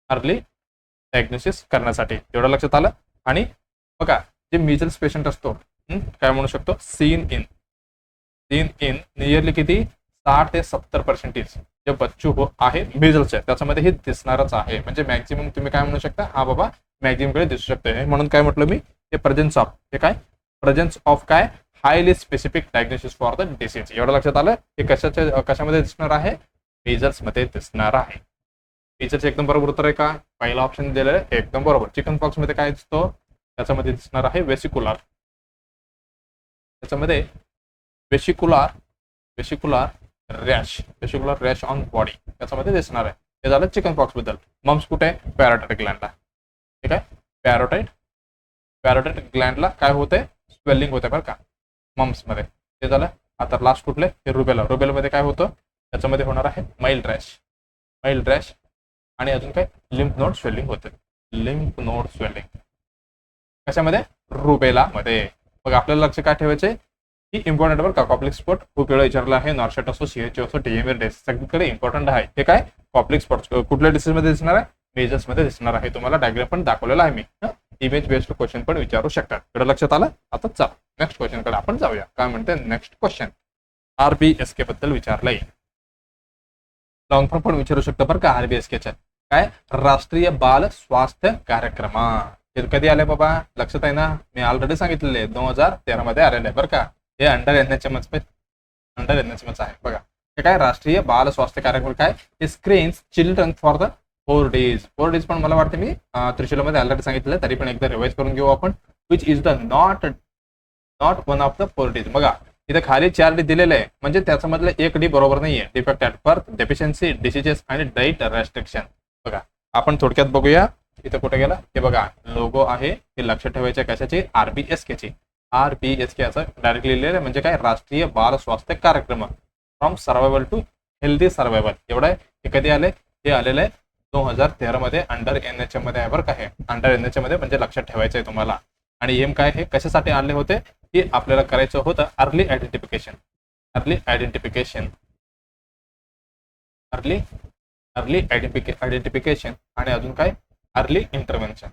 अर्ली डायग्नोसिस करण्यासाठी. एवढं लक्षात आलं. आणि बघा, जे मिजल्स पेशंट असतो, काय म्हणू शकतो, सीन इन नियरली किती, 60 ते 70% जे बच्चू आहे मिजल्सचे त्याच्यामध्ये हे दिसणारच आहे. म्हणजे मॅक्झिमम तुम्ही काय म्हणू शकता, हा बाबा मॅक्झिममकडे दिसू शकते. म्हणून काय म्हटलं मी, हे प्रेझेन्स ऑफ, हे काय, प्रेझेन्स ऑफ काय, highly specific diagnosis for the disease. एवढं लक्षात आलं. हे कशामध्ये दिसणार आहे, मेजल्स मध्ये दिसणार आहे. मेजल्स एकदम बरोबर उत्तर आहे का, पहिला ऑप्शन दिलेलं आहे एकदम बरोबर. चिकन पॉक्स मध्ये काय दिसतो, त्याच्यामध्ये दिसणार आहे वेसिकुलर. त्याच्यामध्ये वेसिकुलर रॅश ऑन बॉडी त्याच्यामध्ये दिसणार आहे. हे झालं चिकन पॉक्स बद्दल. मम्स कुठे आहे, पॅरोटाइड ग्लँडला. ठीक आहे, पॅरोटाइड ग्लँडला काय होते, स्वेलिंग होते बरं का मम्स मध्ये. ते झालं. आता लास्ट कुठले, हे रुबेलामध्ये काय होतं, त्याच्यामध्ये होणार आहे माइल्ड रॅश. आणि अजून काय, लिम्फ नोड स्वेलिंग होते, लिम्फ नोड स्वेलिंग कशामध्ये, रुबेलामध्ये. मग आपल्याला लक्ष काय ठेवायचे, ही इम्पॉर्टंट बरं का. कॉम्प्लेक्स स्पॉट खूप वेळा विचारला आहे, नॉर्शेट असो, सीएचओ असो, टीएमए डेस सगळीकडे इम्पॉर्टंट आहे. हे काय, कॉम्प्लेक्स स्पॉट कुठल्या डिसीज मध्ये दिसणार आहे, मेजर्स मध्ये दिसणार आहे. तुम्हाला डायग्राम पण दाखवलेला आहे मी. इमेज बेस्ड क्वेश्चन पण विचारू शकतात. एवढं लक्षात आलं. आता चला नेक्स्ट क्वेश्चन कडे आपण जाऊया. काय म्हणते नेक्स्ट क्वेश्चन, आरबीएसके बद्दल विचारलंय. लॉंग फॉर्म पण विचारू शकतो बरं का आरबीएसकेच्या. काय, राष्ट्रीय बाल स्वास्थ्य कार्यक्रम. हे कधी आले बाबा, लक्षात आहे ना, मी ऑलरेडी सांगितलेले 2013 मध्ये आलेले आहे बरं का. हे अंडर एनएचएमएच आहे बघा. हे काय, राष्ट्रीय बाल स्वास्थ्य कार्यक्रम काय, हे screens children for the 4 days. 4 days पण मला वाटते मी त्रिशूलमध्ये ऑलरेडी सांगितलं, तरी पण एकदा रिवाइज करून घेऊ आपण. Which is the not one of the 4 days. बघा इथे खाली 4 डी दिलेले आहे, म्हणजे त्याच्यामधलं 1 डी बरोबर नाहीये. Defect at birth, deficiency, diseases आणि डाईट रेस्ट्रिक्शन. बघा आपण थोडक्यात बघूया. इथे कुठे गेला, हे बघा लोगो आहे, हे लक्षात ठेवायचे कशाची, आरबीएसके ची. आरबीएसके असं डायरेक्टली लिहिलेलं आहे, म्हणजे काय, राष्ट्रीय Bal Swasthya Karyakram from survival to healthy survival. एवढं आहे. हे कधी आले, हे आलेलं आहे 2013 मध्ये अंडर एनएचएम मध्ये आहे बरं का. हे अंडर एनएचएम मध्ये म्हणजे लक्षात ठेवायचं आहे तुम्हाला. आणि एम काय, हे कशासाठी आणले होते, हे आपल्याला करायचं होतं अर्ली आयडेंटिफिकेशन आणि अजून काय, अर्ली इंटरव्हेन्शन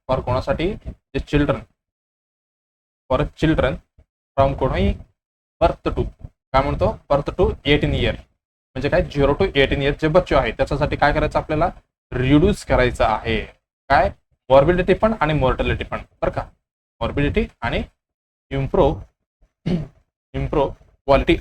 फॉर कोणासाठी, जे चिल्ड्रन फ्रॉम कोणी बर्थ टू, काय म्हणतो, बर्थ टू 18 इयर, म्हणजे काय 0 to 18 इयर जे बच्चे आहेत त्याच्यासाठी काय करायचं आपल्याला, रिड्यूस करायचं आहे. काय, मॉर्बिडिटी पण आणि मॉर्टॅलिटी पण बरं का. मॉर्बिडिटी आणि इम्प्रूव्ह क्वालिटी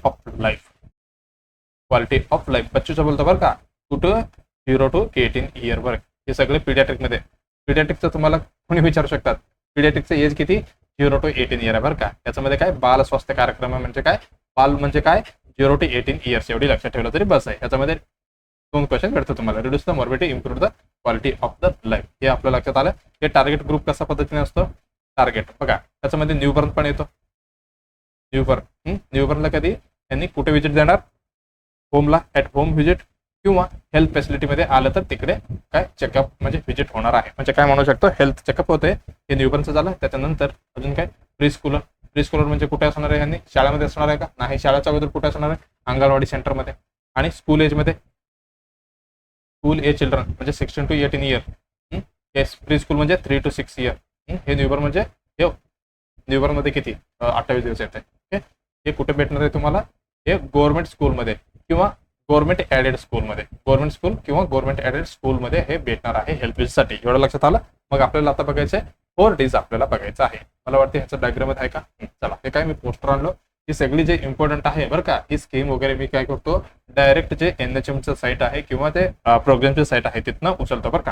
ऑफ लाईफ बच्चूचं बोलतो बरं का. कुठं, 0 to 18 इयर वर. हे सगळे पिडियाट्रिकमध्ये. पिडियाट्रिकचं तुम्हाला कोणी विचारू शकतात, पिडियाट्रिकचं एज किती, 0 to 18 इयर आहे बरं का. त्याच्यामध्ये काय, बाल स्वास्थ्य कार्यक्रम म्हणजे काय, बाल म्हणजे काय, 0 to 18 इयर्स. एवढी लक्षात ठेवलं तरी बस आहे. याच्यामध्ये 2 क्वेश्चन भेटतो तुम्हाला, reduce the morbidity, improve the quality of the life. हे आपल्या लक्षात आलं. हे टार्गेट ग्रुप कशा पद्धतीने असतो, टार्गेट बघा त्याच्यामध्ये न्यूबर्न पण येतो. न्यूबर्नला कधी यांनी कुठे व्हिजिट देणार, होमला, ऍट होम व्हिजिट किंवा हेल्थ फॅसिलिटीमध्ये आलं तर तिकडे काय चेकअप म्हणजे व्हिजिट होणार आहे. म्हणजे काय म्हणू शकतो, हेल्थ चेकअप होते. हे न्यूबर्नचं झालं. त्याच्यानंतर अजून काय, प्री स्कूलर म्हणजे कुठे असणार आहे, यांनी शाळेमध्ये असणार आहे का, नाही, शाळेच्या अगोदर कुठे असणार आहे, अंगणवाडी सेंटरमध्ये. आणि स्कूल एजमध्ये, स्कूल एज चिल्ड्रन म्हणजे 16 to 18 इयर, हे प्री स्कूल म्हणजे 3 to 6 इयर. हे न्यूबर्न म्हणजे हे न्यूबर्नमध्ये किती 28 दिवस येते. ओके, हे कुठे भेटणार आहे तुम्हाला, हे गव्हर्नमेंट स्कूलमध्ये किंवा गव्हर्नमेंट ॲडेड स्कूलमध्ये, गव्हर्नमेंट स्कूल किंवा गव्हर्नमेंट ॲडेड स्कूलमध्ये हे भेटणार आहे हेल्थ विजिटसाठी. एवढं लक्षात आलं. मग आपल्याला आता बघायचं आहे 4 days आपल्याला बघायचं आहे. मला वाटतं ह्याचं डायग्राम आहे का. चला, हे काय मी पोस्टर आणलो. ही सगळी जे इम्पॉर्टंट आहे बरं का, ही स्कीम वगैरे मी काय करतो, डायरेक्ट जे NHMचं साईट आहे किंवा ते प्रोग्रामचे साईट आहे तिथनं उचलतो बरं का.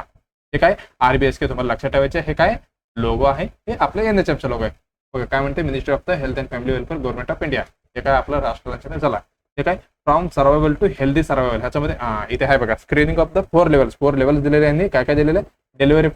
हे काय RBSK तुम्हाला लक्षात ठेवायचे. हे काय लोगो आहे, हे आपल्या NHMचं लोगो आहे बघा. काय म्हणते, ministry of the health and family welfare government of India. हे काय आपलं राष्ट्रांच्या झाला. हे काय from survival to healthy survival. ह्याच्यामध्ये इथे आहे बघा, स्क्रीनिंग ऑफ द 4 लेवल्स दिलेले यांनी. काय काय दिलेले, डिलिव्हरी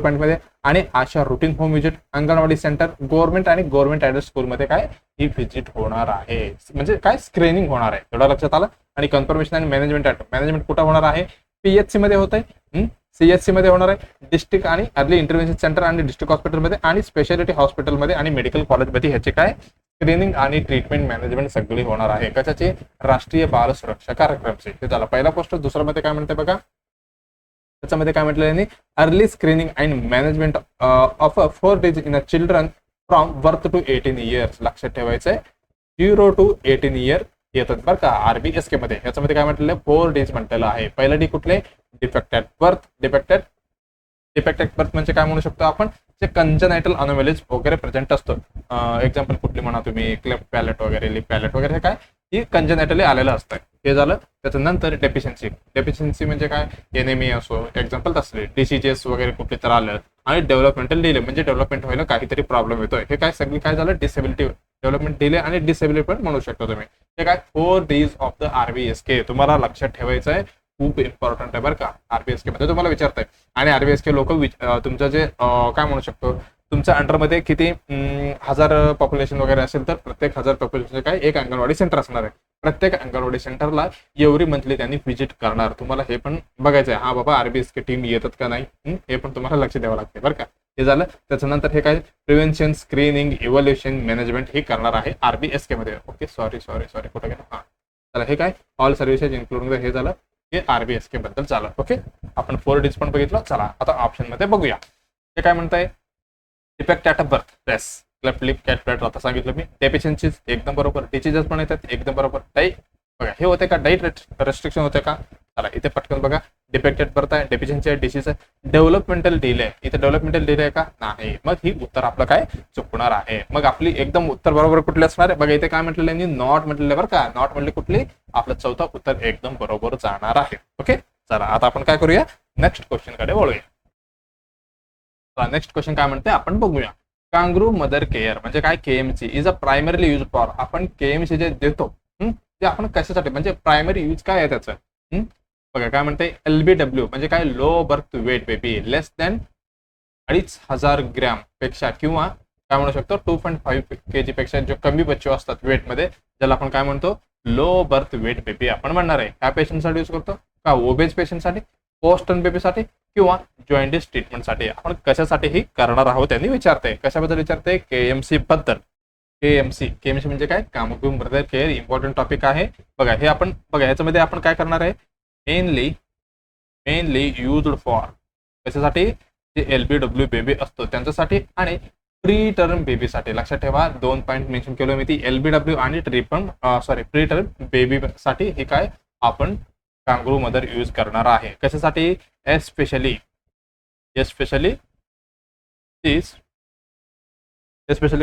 पॉईंटमध्ये आणि ASHA routine home visit, anganwadi centre, government आणि गव्हर्नमेंट ॲडेड स्कूलमध्ये काय ही व्हिजिट होणार आहे. म्हणजे काय स्क्रीनिंग होणार आहे, एवढं लक्षात आलं. आणि कन्फर्मेशन आणि मॅनेजमेंट कुठं होणार आहे, PHC मध्ये होत आहे, CHC मध्ये होणार आहे, डिस्ट्रिक्ट आणि अर्ली इंटरव्हेन्शन सेंटर आणि डिस्ट्रिक्ट हॉस्पिटलमध्ये आणि स्पेशालिटी हॉस्पिटलमध्ये आणि मेडिकल कॉलेजमध्ये ह्याचे काय स्क्रीनिंग आणि ट्रीटमेंट मॅनेजमेंट सगळी होणार आहे. कशाचे, राष्ट्रीय बाल सुरक्षा कार्यक्रमचे. हे झालं पहिला पोस्टर. दुसरा मध्ये काय म्हणते बघा, त्याच्यामध्ये काय म्हटलं यांनी, early screening and management of 4 days in a children from birth to 18 years. लक्षात ठेवायचं आहे 0 to 18 इयर येतात बरं का RBSK मध्ये. याच्यामध्ये काय म्हटलेलं, 4 days म्हटलेलं आहे. पहिला डी कुठले, डिफेक्टेड बर्थ म्हणजे काय म्हणू शकतो आपण, जे कंजनायटल अनोमॅलीज वगैरे प्रेझेंट असतो. एक्झाम्पल कुठली म्हणा तुम्ही, क्लेफ्ट पॅलेट वगैरे, लिप पॅलेट वगैरे, हे काय ही कंजनायटली आलेलं असतं. हे झालं. त्याच्यानंतर डेफिशियन्सी म्हणजे काय, एनेमी असो एक्झाम्पल तसले, डिसीजेस वगैरे कुठले तर आलं. आणि डेव्हलपमेंटल डिले म्हणजे डेव्हलपमेंट व्हायला काहीतरी प्रॉब्लेम येतोय. हे काय सगळी काय झालं, डिसेबिलिटी, डेव्हलपमेंट डिले आणि डिसेबिलिटी पण म्हणू शकतो तुम्ही. हे काय 4 days ऑफ द RBSK तुम्हाला लक्षात ठेवायचं आहे. खूप इम्पॉर्टंट आहे बरं का. RBSK मध्ये तुम्हाला विचारताय. आणि RBSK लोक तुमचं जे काय म्हणू शकतो, तुमच्या अंडरमध्ये किती 1000 पॉप्युलेशन वगैरे असेल तर प्रत्येक 1000 पॉप्युलेशन काय एक अंगणवाडी सेंटर असणार आहे. प्रत्येक अंगणवाडी सेंटरला एव्हरी मंथली त्यांनी व्हिजिट करणार. तुम्हाला हे पण बघायचं आहे, हा बाबा RBSK टीम येतात का नाही, हे पण तुम्हाला लक्ष द्यावं लागते बरं का. हे झालं. त्याच्यानंतर हे काय प्रिव्हेन्शन, स्क्रीनिंग, इव्हॅल्युएशन, मॅनेजमेंट हे करणार आहे RBSK मध्ये. ओके, सॉरी कुठे गेलं, हा चला. हे काय ऑल सर्व्हिसेस इन्क्लुडिंग, हे झालं हे RBSK बद्दल झालं. ओके, आपण 4 days पण बघितलं. चला आता ऑप्शन मध्ये बघूया. हे काय म्हणताय, defect at a birth, yes, cleft lip, cat plate आता सांगितलं मी. डेफिशियन्सीज एकदम बरोबर, डिसीजेस पण येतात एकदम बरोबर. डाईट बघा, हे होते का, डाईट रेस्ट्रिक्शन होते का. चला इथे पटकन बघा, डिफेक्टेड बर्थ आहे, डेफिशियन्सी आहे, डिसीज आहे, डेव्हलपमेंटल डिले, इथे डेव्हलपमेंटल डिले आहे का, नाही. मग ही उत्तर आपलं काय चुकणार आहे. मग आपली एकदम उत्तर बरोबर कुठली असणार आहे बघा. इथे काय म्हटलेलं आहे, नॉट म्हटलेलं बरं का. नॉट म्हटले कुठली, आपलं चौथा उत्तर एकदम बरोबर जाणार आहे. ओके, चला आता आपण काय करूया, नेक्स्ट क्वेश्चन कडे वळूया. नेक्स्ट क्वेश्चन काय म्हणते आपण बघूया. कांगरू मदर केअर म्हणजे काय, KMC is a primarily use for. आपण KMC जे देतो ते आपण कशासाठी, म्हणजे प्रायमरी यूज काय आहे त्याचं. बघा काय म्हणते, LBW म्हणजे काय, लो बर्थ वेट बेबी, लेस दॅन 2500 ग्रॅम पेक्षा किंवा काय म्हणू शकतो 2.5 kg पेक्षा जो कमी बच्चे असतात वेट मध्ये, ज्याला आपण काय म्हणतो लो बर्थ वेट बेबी आपण म्हणणार आहे. ह्या पेशंटसाठी यूज करतो का, ओबेज पेशंटसाठी, पोस्टन बेबीसाठी किंवा जॉइंटिस ट्रीटमेंटसाठी. आपण कशासाठीही करणार आहोत त्यांनी विचारते. कशाबद्दल विचारते, KMC बद्दल. KMC म्हणजे काय, कांगरू मदर केअर, इम्पॉर्टंट टॉपिक आहे. बघा हे आपण बघा ह्याच्यामध्ये आपण काय करणार आहे, मेनली युज्ड फॉर कशासाठी, जे LBW बेबी असतो त्यांच्यासाठी आणि प्री टर्म बेबीसाठी. लक्षात ठेवा 2 पॉईंट मेन्शन केलं मी, ती LBW आणि प्री टर्म बेबी साठी हे काय आपण कांगरू मदर यूज करणार आहे. कशासाठी, एस्पेशली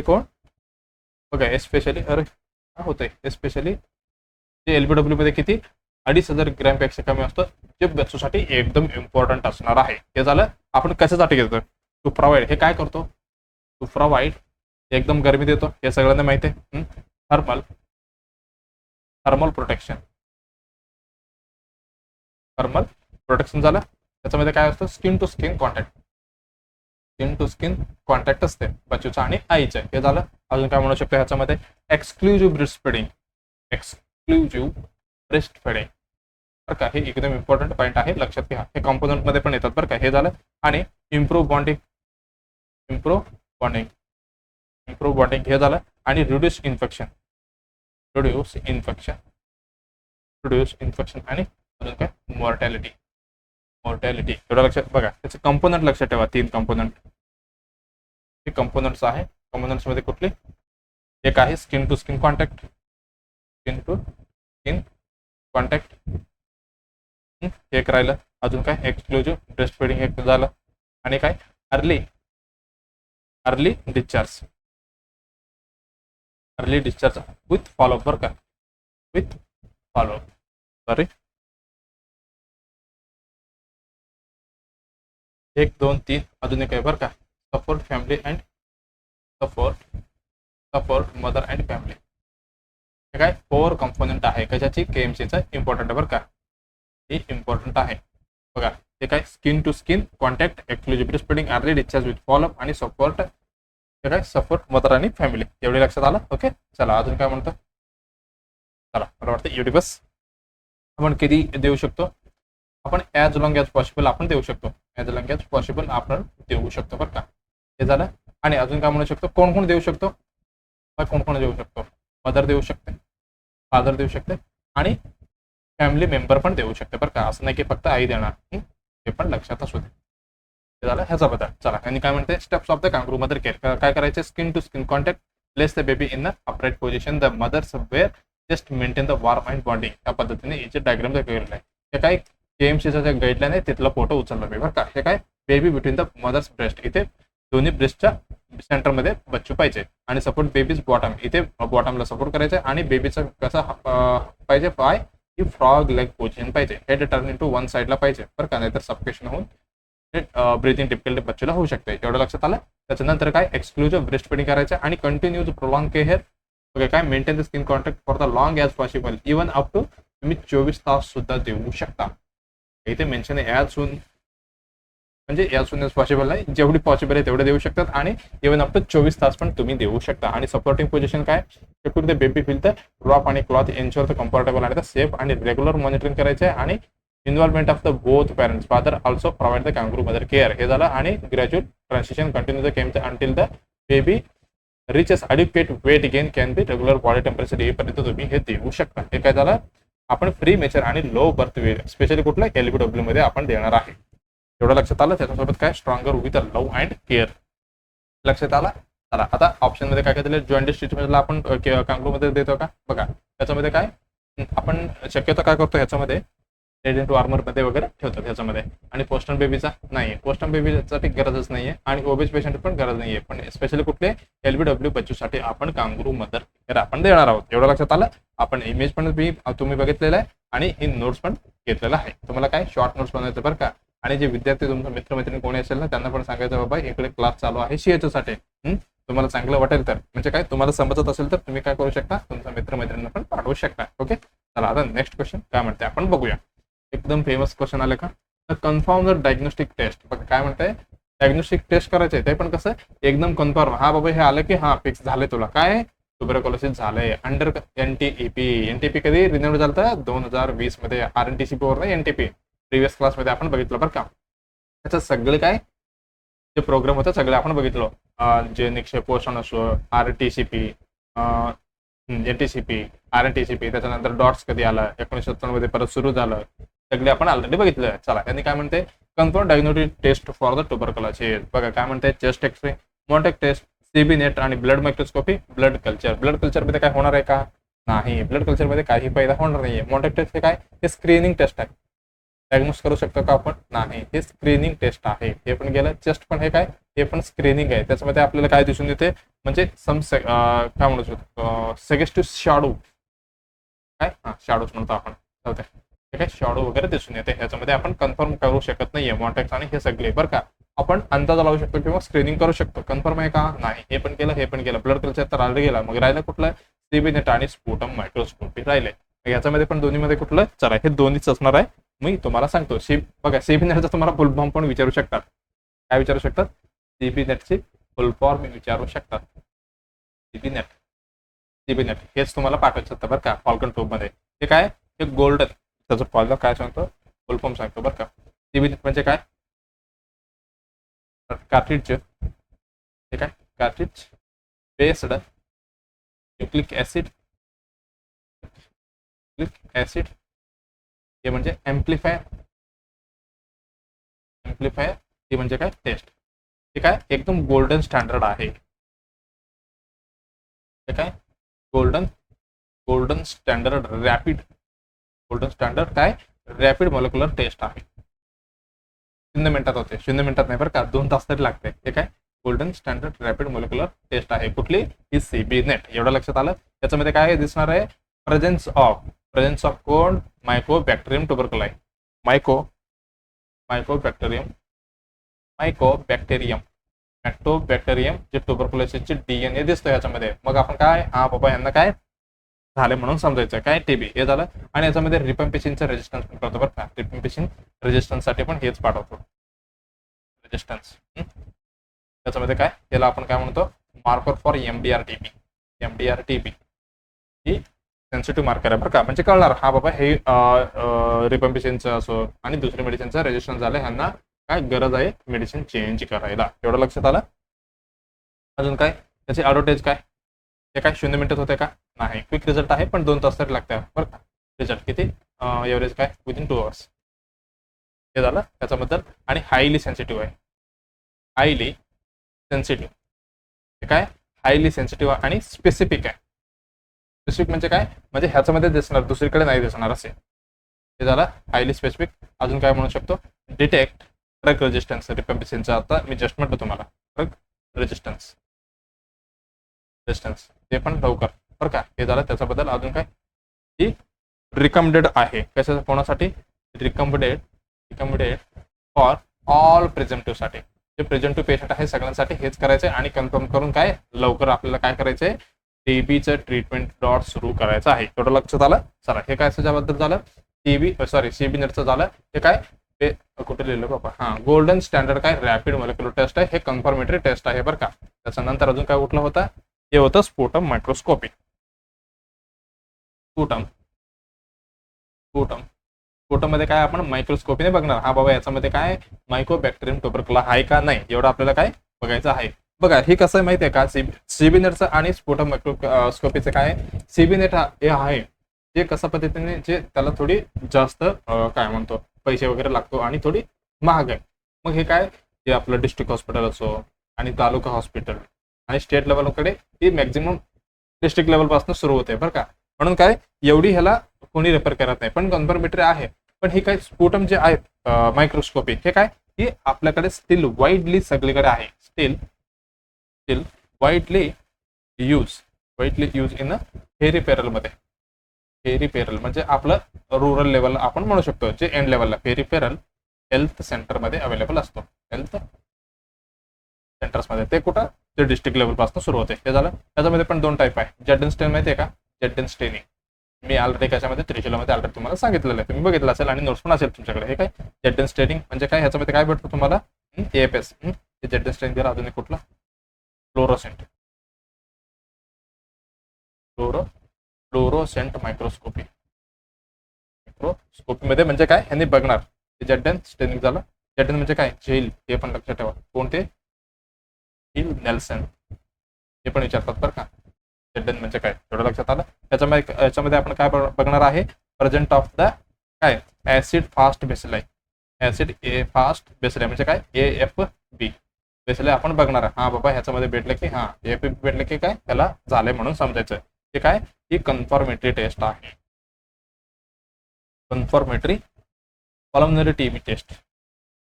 कोण बघा, एस्पेशली अरे काय होतंय, एस्पेशली जे LBW मध्ये किती 2500 ग्रॅम पेक्षा कमी असतं, जे बच्चूसाठी एकदम इम्पॉर्टंट असणार आहे. हे झालं. आपण कशासाठी घेतो, टू प्रोव्हाइड. हे काय करतो, टू प्रोव्हाइड एकदम गरमी देतो, हे सगळ्यांना माहिती आहे. थर्मल प्रोटेक्शन झालं. त्याच्यामध्ये काय असतं, स्किन टू स्किन कॉन्टॅक्ट असते बच्चूचा आणि आईचे. हे झालं. अजून काय म्हणू शकतो ह्याच्यामध्ये, एक्सक्लुझिव्ह ब्रेस्ट फिडिंग बरं का, हे एकदम इम्पॉर्टंट पॉईंट आहे, लक्षात घ्या. हे कॉम्पोनंट मध्ये पण येतात बरं का. हे झालं. आणि improve bonding, improve bonding, improve bonding हे झालं. आणि reduce infection, reduce infection, reduce infection. आणि अजून काय, मॉर्टॅलिटी, मॉर्टॅलिटी. एवढं लक्षात बघा. त्याचे कंपोनंट लक्षात ठेवा, 3 कंपोनंट. हे कंपोनंट्स आहे. कंपोनंट्स मध्ये कुठले, एक आहे skin to skin contact, skin to skin contact, एक राहिलं. अजून काय, एक्सक्लुझिव्ह ब्रेस्ट फीडिंग एक झालं. आणि काय, early, early discharge, early discharge with follow up बरं का, विथ फॉलोअप. सॉरी, 1 2 3 अजून एक आहे बरं का, support family and support, support mother and family. हे काय 4 कंपोनंट आहे कशाची, केएमसीचा. इम्पॉर्टंट बरं का, हे इम्पॉर्टंट आहे बघा. हे काय, skin to skin contact, exclusive breast feeding, early discharge with follow up आणि सपोर्ट. हे काय, सपोर्ट मदर आणि फॅमिली. एवढे लक्षात आलं. ओके, चला अजून काय म्हणतो. चला, मला वाटतं एवढी बस. आपण किती देऊ शकतो, आपण ॲज लॉंग ॲज पॉसिबल आपण देऊ शकतो, ॲज लॉंग ॲज पॉसिबल आपण देऊ शकतो बरं का. हे झालं. आणि अजून काय म्हणू शकतो, कोण कोण देऊ शकतो, कोण कोण देऊ शकतो. मदर देऊ शकते, फादर देऊ शकते, आणि फॅमिली मेंबर पण देऊ शकते बरं का. असं नाही की फक्त आई देणार, हे पण लक्षात असू दे. हे झालं ह्याचा बद्दल. चला, आणि काय म्हणते, steps of the kangaroo mother care. काय करायचे, skin to skin contact, place the baby in the upright position, the mother's wear just maintain the warm and bonding. या पद्धतीने याचे डायग्राम केलेलं आहे. हे काय, केएमसीचा जे गाईडलाईन आहे तिथला फोटो उचलला मी बरं का. हे काय, baby between the mother's breast, इथे दोन्ही ब्रेस्टच्या सेंटरमध्ये बच्चू पाहिजे. आणि सपोर्ट बेबीज बॉटम, इथे बॉटमला सपोर्ट करायचं. आणि बेबीचा कसा पाहिजे, पाय ही फ्रॉग लेग पोझिशन पाहिजे. हेड टर्न इंटू वन साईडला पाहिजे बरं का, नाहीतर सफोकेशन होऊन ब्रिथिंग डिफिकल्टी बच्चूला होऊ शकते. एवढं लक्षात आलं. त्याच्यानंतर काय, एक्सक्लुझिव्ह ब्रेस्ट फीडिंग करायचं. आणि कंटिन्यूज प्रोलॉंग केअर. ओके, काय, maintain the skin contact for the long as possible, even up to तुम्ही 24 तास सुद्धा देऊ शकता. इथे मेन्शन आहे ॲज सून, म्हणजे ॲज सून ॲज पॉसिबल नाही, जेवढी पॉसिबल आहे तेवढे देऊ शकतात. आणि इवन अप टू 24 तास पण तुम्ही देऊ शकता. आणि सपोर्टिंग पोझिशन काय, to the baby feel the drop आणि क्लॉथ, एन्श्योर द कम्फर्टेबल आणि द सेफ. आणि रेग्युलर मॉनिटरिंग करायचं आहे. आणि involvement of the both parents, father also provide the kangaroo mother care. हे झालं. आणि gradual transition continue the came until the baby reaches adequate weight gain can be regular body temperature येईपर्यंत तुम्ही हे देऊ शकता. हे काय झालं, आपण फ्री मेचर आणि लो बर्थ वेट स्पेशली कुठल्या LBW मध्ये आपण देणार आहे. एवढं लक्षात आलं. त्याच्यासोबत काय, stronger with a love and care. लक्षात आला. चला, आता ऑप्शन मध्ये काय काय दिलं, जॉइंट ट्रीटमेंटला आपण कांगरू मध्ये देतो का बघा. त्याच्यामध्ये काय, आपण शक्यतो काय करतो, ह्याच्यामध्ये रेड इंटू आर्मर मध्ये वगैरे ठेवतात ह्याच्यामध्ये. आणि पोस्टन बेबीचा नाहीये, पोस्टन बेबीसाठी गरजच नाहीये. आणि ओबेज पेशंट पण गरज नाहीये. पण स्पेशली कुठले LBW बच्चूसाठी आपण कांगरू मदर केअर आपण देणार आहोत. एवढं लक्षात आलं. आपण इमेज पण तुम्ही बघितलेलं आहे. आणि ही नोट्स पण घेतलेला आहे. तुम्हाला काय, शॉर्ट नोट्स बनवायचं बरं का. आणि जे विद्यार्थी तुमचा मित्रमैत्रिणी कोणी असेल ना, त्यांना पण सांगायचं, बाबा इकडे क्लास चालू आहे CHO साठी. तुम्हाला चांगलं वाटेल तर, म्हणजे काय, तुम्हाला समजत असेल तर तुम्ही काय करू शकता, तुमच्या मित्रमैत्रिणींना पण पाठवू शकता. ओके, चला आता नेक्स्ट क्वेश्चन काय म्हणते आपण बघूया. एकदम फेमस क्वेश्चन आले का, कन्फर्म द डायग्नोस्टिक टेस्ट. बघा काय म्हणताय, डायग्नोस्टिक टेस्ट करायचे, ते पण कसं एकदम कन्फर्म. हा बाबा हे आलं की हा फिक्स झालंय, तुला काय ट्युबरक्युलोसिस झालंय. अंडर NTP कधी रिन्यू झालं, 2020 मध्ये. RNTCP वर NTP प्रिव्हियस क्लासमध्ये आपण बघितलं बरं का. त्याचं सगळे काय जे प्रोग्राम होतं सगळे आपण बघितलं. जे निक्षेप पोषण असो, RTCP, NTCP, RNTCP, त्याच्यानंतर डॉट्स कधी आला 1997 मध्ये परत सुरू झालं, सगळे आपण ऑलरेडी बघितलं. चला, त्यांनी काय म्हणते, confirm diagnostic test for the tuberculosis. बघा काय म्हणते, chest x ray, Mantoux test, CB NAAT आणि blood microscopy, blood culture. Blood culture मध्ये काय होणार आहे का, नाही. ब्लड कल्चर मध्ये काही फायदा होणार नाहीये. मॉन्टेक टेस्ट हे काय, हे स्क्रीनिंग टेस्ट आहे. डायग्नोस करू शकतो का आपण, नाही. हे स्क्रीनिंग टेस्ट आहे. हे पण गेलं. चेस्ट पण हे काय, हे पण स्क्रीनिंग आहे. त्याच्यामध्ये आपल्याला काय दिसून येते, म्हणजे काय म्हणू शकतो, सजेस्टिव्ह शॅडो, काय शॅडोज म्हणतो आपण, हे काय शॅडो वगैरे दिसून येते. ह्याच्यामध्ये आपण कन्फर्म करू शकत नाहीये मॉन्टेक्स आणि हे सगळे बरं का. आपण अंदाज लावू शकतो किंवा स्क्रीनिंग करू शकतो. कन्फर्म आहे का, नाही. हे पण केलं, हे पण केलं. ब्लड कल्चर तर ऑलरेडी गेला. मग राहिलं कुठलं, CB नेट आणि स्पुटम मायक्रोस्कोपी राहिले. याच्यामध्ये पण दोन्हीमध्ये कुठलं, चला हे दोन्हीच असणार आहे. मी तुम्हाला सांगतो. बघा CB नेटचा तुम्हाला फुल फॉर्म पण विचारू शकतात. काय विचारू शकतात, CB नेटची फुल फॉर्म विचारू शकतात. CB नेट हेच तुम्हाला पाठवायचं होतं बरं का, फॉल्कन ट्यूब मध्ये. हे काय, हे गोल्डन त्याचं फॉर्म्युला काय सांगतो, फुल फॉर्म सांगतो बरं का. टीबी नेट म्हणजे काय, कार्ट्रिज, ठीक आहे, cartridge based nucleic acid, nucleic acid हे म्हणजे एम्प्लिफायर, एम्प्लिफायर हे म्हणजे काय, टेस्ट. ठीक आहे, एकदम गोल्डन स्टँडर्ड आहे. ठीक आहे, golden golden standard rapid, golden standard काय, रॅपिड मॉलिक्युलर टेस्ट आहे. 0 मिनिटात होते, 0 मिनिटात नाही बरं का, 2 तास तरी लागते. ठीक आहे, golden standard rapid molecular test आहे. कुठली, ही सीबी नेट. एवढं लक्षात आलं. त्याच्यामध्ये काय दिसणार आहे, प्रेझेन्स ऑफ कोण, मायकोबॅक्टेरियम ट्युबरक्युलाई, मायकोबॅक्टेरियम मॅक्टोबॅक्टेरियम जे ट्युबरक्युलोसिसचे डीएनए दिसतो याच्यामध्ये. मग आपण काय, हा बाबा यांना काय झाले म्हणून समजायचं, काय टीबी हे झालं. आणि याच्यामध्ये रिपम्पेशिनचं रेजिस्टन्स पण करतो बरं का, रिपम्पेशिन रेजिस्टन्ससाठी पण हेच पाठवतो, रेजिस्टन्स. त्याच्यामध्ये काय, याला आपण काय म्हणतो, marker for MDR TB he sensitive marker आहे बरं का. म्हणजे कळणार, हा बाबा हे रिपम्पेशिनचं असो आणि दुसऱ्या मेडिसिनचं रेजिस्टन्स झालं, ह्यांना काय गरज आहे मेडिसिन चेंज करायला. एवढं लक्षात आलं. अजून काय, त्याची ॲडव्हान्टेज काय, हे काय 0 मिनिटात होते का, नाही, क्विक रिझल्ट आहे, पण 2 तास तरी लागते बरं का. रिझल्ट किती, एव्हरेज काय, विदिन 2 आवर्स. हे झालं त्याच्याबद्दल. आणि हायली सेन्सिटिव्ह आहे, हायली सेन्सिटिव्ह. हे काय, हायली सेन्सिटिव्ह आणि स्पेसिफिक आहे. स्पेसिफिक म्हणजे काय, म्हणजे ह्याच्यामध्ये दिसणार, दुसरीकडे नाही दिसणार असे. हे झालं हायली स्पेसिफिक. अजून काय म्हणू शकतो, डिटेक्ट ड्रग रेजिस्टन्स, रिपम्पेशिनचा आता मी जस्ट म्हटलं तुम्हाला, ड्रग रेजिस्टन्स ते पण लवकर बरं का. हे झालं त्याच्याबद्दल. अजून काय, ही रिकमेंडेड आहे कशा, कोणासाठी, रिकमेंडेड फॉर ऑल प्रेझेंटिव्हसाठी. जे प्रेझेंटिव्ह पेशंट आहे सगळ्यांसाठी हेच करायचं आहे. आणि कन्फर्म करून काय, लवकर आपल्याला काय करायचं आहे, टीबीचं ट्रीटमेंट डॉट सुरू करायचं आहे. एवढं लक्षात आलं. चला, हे काय त्याच्याबद्दल झालं, सीबी नेटचं झालं. हे काय, कुठे लिहिलं बाबा, हां, गोल्डन स्टँडर्ड काय, रॅपिड मॉलिक्युलर टेस्ट आहे, हे कन्फर्मेटरी टेस्ट आहे बरं का. त्याच्यानंतर अजून काय उठलं होतं, हे होतं स्पुटम मायक्रोस्कोपी. स्पुटम मध्ये काय आपण मायक्रोस्कोपीने बघणार, हा बाबा याच्यामध्ये काय मायकोबॅक्टेरियम ट्युबरक्युलाई आहे का नाही, एवढं आपल्याला काय बघायचं आहे. बघा हे कसं आहे माहिती आहे का, सीबी नेटचं आणि स्पुटम मायक्रोस्कोपीचं काय, सीबी नेट हे आहे जे कशा पद्धतीने, जे त्याला थोडी जास्त काय म्हणतो पैसे वगैरे लागतो आणि थोडी महाग आहे. मग हे काय, हे आपलं डिस्ट्रिक्ट हॉस्पिटल असो आणि तालुका हॉस्पिटल आणि स्टेट लेवलकडे ही मॅक्झिमम डिस्ट्रिक्ट लेवलपासून सुरू होते बरं का. म्हणून काय एवढी ह्याला कोणी रेफर करत नाही, पण कन्फर्मेटरी आहे. पण हे काय स्पुटम जे आहेत मायक्रोस्कोपी, हे काय, हे आपल्याकडे स्टील वाईडली सगळीकडे आहे. स्टील वाईडली यूज इन पेरिफेरलमध्ये. पेरिफेरल म्हणजे आपलं रुरल लेवल आपण म्हणू शकतो, जे एंड लेवलला पेरिफेरल हेल्थ सेंटरमध्ये अवेलेबल असतो. हेल्थ सेंटर्समध्ये ते कुठं, ते डिस्ट्रिक्ट लेवलपासून सुरू होते. हे झालं. त्याच्यामध्ये पण 2 टाईप आहे. जेडन स्टेन माहिती आहे का, जेडन स्टेनिंग मी ऑलरेडी कशामध्ये त्रिशूलामध्ये ऑलरेडी तुम्हाला सांगितलेलं आहे, तुम्ही बघितलं असेल आणि नोट्स पण असेल तुमच्याकडे. हे काय जेडन स्टेनिंग म्हणजे काय, ह्याच्यामध्ये काय भेटतं तुम्हाला, एएफएस. हे जेडन स्टेनिंग दिला. अजून कुठला, फ्लोरोसेंट मायक्रोस्कोपीमध्ये म्हणजे काय, ह्यांनी बघणार. जेडन स्टेनिंग झालं. जेडन म्हणजे काय, झेल, हे पण लक्षात ठेवा. कोणते, हिल नेल्सन, हे पण विचारतात बरं का. जेडन म्हणजे काय, एवढं लक्षात आलं. याच्यामध्ये आपण काय बघणार आहे, प्रेझेंट ऑफ द काय, acid fast bacilli. Acid fast bacilli म्हणजे काय, AFB बेसिलाई आपण बघणार आहे. हा बाबा ह्याच्यामध्ये भेटलं की, हा AFB भेटलं की काय, त्याला झालंय म्हणून समजायचं. हे काय, ही कन्फर्मेटरी टेस्ट आहे. Confirmatory pulmonary TB test.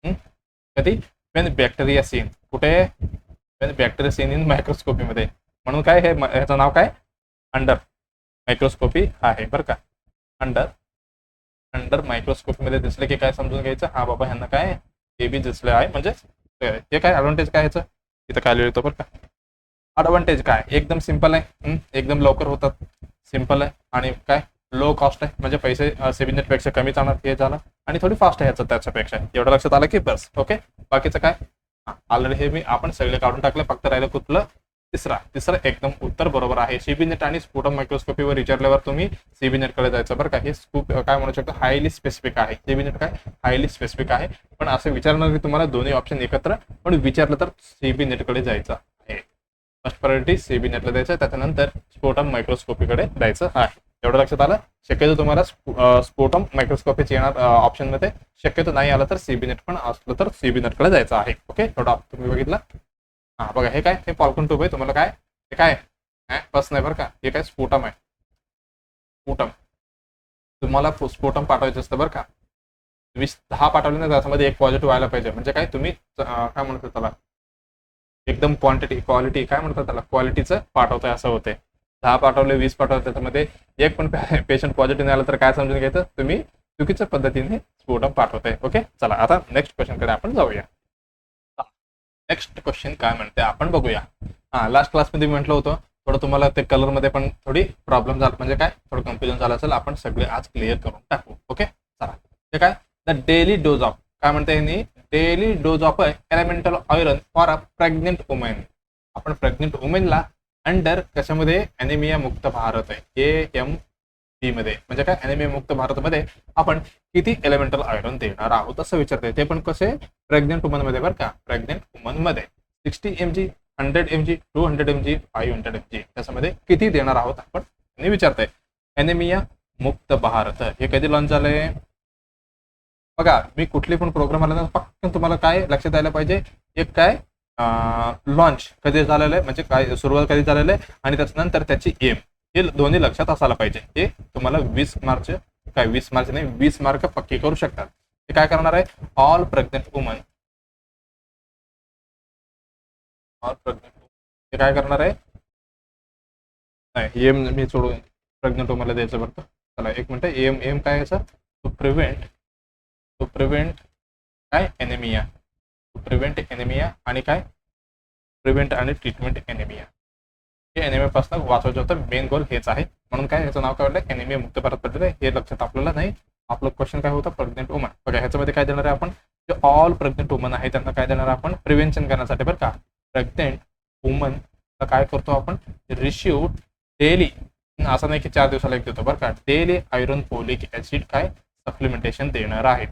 कधी, वेन बॅक्टेरिया सीन, कुठे, वेन बॅक्टेरिया सीन इन मायक्रोस्कोपीमध्ये. म्हणून काय, हे ह्याचं नाव काय, अंडर मायक्रोस्कोपी आहे बरं का. अंडर मायक्रोस्कोपीमध्ये दिसले की काय समजून घ्यायचं, हा बाबा ह्यांना काय टीबी दिसले आहे. म्हणजे हे काय ॲडव्हान्टेज काय ह्याचं, इथं काय लिहितो बरं का. ॲडव्हान्टेज काय, एकदम सिम्पल आहे, एकदम लवकर होतात, सिम्पल आहे आणि काय लो कॉस्ट आहे, म्हणजे पैसे सीबी नेटपेक्षा कमी जाणार. हे झालं. आणि थोडी फास्ट आहे ह्याचं त्याच्यापेक्षा. एवढं लक्षात आलं की बस. ओके, बाकीचं काय ऑलरेडी हे मी आपण सगळे काढून टाकलं. फक्त राहिलं कुठलं, तिसरं एकदम उत्तर बरोबर आहे. सीबीनेट आणि स्फोटम मायक्रोस्कोपीवर विचारल्यावर तुम्ही सीबीनेट कडे जायचं बरं का. हे खूप काय म्हणू शकतो, हायली स्पेसिफिक आहे. सीबीनेट काय हायली स्पेसिफिक आहे. पण असं विचारणार की तुम्हाला दोन्ही ऑप्शन एकत्र, पण विचारलं तर सीबीनेट कडे जायचं आहे. फर्स्ट प्रायोरिटी सीबीनेटला द्यायचं, त्याच्यानंतर स्फोटम मायक्रोस्कोपीकडे द्यायचं आहे. एवढं लक्षात आलं. शक्यतो तुम्हाला स्फोटम मायक्रोस्कोपीच येणार ऑप्शन मध्ये, शक्यतो नाही आलं तर सीबीनेट पण असलं तर सीबीनेट कडे जायचं आहे. ओके, एवढा तुम्ही बघितलं. हा बघा, हे काय, हे फॉल्कन ट्यूब आहे. तुम्हाला काय हे काय बस नाही बरं का. हे काय स्फोटम आहे. स्फोटम तुम्हाला स्फोटम पाठवायचं असतं बरं का. 10 पाठवले ना, त्याच्यामध्ये एक पॉझिटिव्ह व्हायला पाहिजे. म्हणजे काय तुम्ही काय म्हणतात त्याला, एकदम क्वालिटी काय म्हणतात त्याला, क्वालिटीचं पाठवताय असं होते. 10 पाठवले 20 पाठवले, त्याच्यामध्ये एक पण पेशंट पॉझिटिव्ह नाही आला तर काय समजून घ्यायचं, तुम्ही चुकीच्या पद्धतीने स्फोटम पाठवताय. ओके, चला आता नेक्स्ट क्वेश्चन कडे आपण जाऊया. नेक्स्ट क्वेश्चन काय म्हणते आपण बघूया. लास्ट क्लासमध्ये मी म्हटलं होतं थोडं तुम्हाला ते कलरमध्ये पण थोडी प्रॉब्लेम झाला, म्हणजे काय थोडं कन्फ्युजन झालं असेल. आपण सगळे आज क्लिअर करून टाकू. ओके, चला. हे काय, द डेली डोज ऑफ काय म्हणते, daily dose of elemental iron for a pregnant women. आपण प्रेग्नेंट वुमेनला अंडर कशामध्ये, अॅनिमिया मुक्त भारत आहे AMP मध्ये, म्हणजे काय अॅनिमिया मुक्त भारतमध्ये आपण किती एलिमेंटल आयरन देणार आहोत असं विचारते. ते पण कसे, प्रेग्नेंट वुमन मध्ये बरं का. प्रेग्नेंट वुमन मध्ये 60 mg, 100 mg, 200 mg, 500 mg त्याच्यामध्ये किती देणार आहोत आपण आणि विचारतंय. अॅनिमिया मुक्त भारत हे कधी लॉन्च झालंय बघा. मी कुठली पण प्रोग्राम आला ना, फक्त तुम्हाला काय लक्षात यायला पाहिजे, एक काय लॉन्च कधी झालेलं आहे, म्हणजे काय सुरुवात कधी झालेलं आहे, आणि त्याच्यानंतर त्याची एम, हे दोन्ही लक्षात असायला पाहिजे. हे तुम्हाला 20 मार्च काय 20 मार्च नाही 20 मार्क पक्के करू शकतात. हे काय करणार आहे, ऑल प्रेग्नेंट वुमन, हे काय करणार आहे, नाही एम मी सोडून प्रेग्नेंट वुमनला द्यायचं बरं. चला एक मिनिट, एम काय याचं, टू प्रिव्हेंट काय एनेमिया, प्रिव्हेंट एनेमिया आणि काय प्रिव्हेंट आणि ट्रीटमेंट एनेमिया. हे एनेमिया पासून वाचवायचं होतं, मेन गोल हेच आहे. म्हणून काय याचं नाव काय वाटलं, एनेमिया मुक्त भारत पद्धती. हे लक्षात आपल्याला नाही. आपलं क्वेश्चन काय होतं, प्रेग्नेंट वुमन. बघा ह्याच्यामध्ये काय देणार आहे आपण, जे ऑल प्रेग्नेंट वुमन आहे त्यांना काय देणार आपण, प्रिव्हेन्शन करण्यासाठी बरं का. प्रेग्नेंट वुमन काय करतो आपण, रिसिव्ह डेली, असं नाही की 4 दिवसाला एक देतो बरं का, डेली आयरन फोलिक ऍसिड काय सप्लिमेंटेशन देणार आहेत.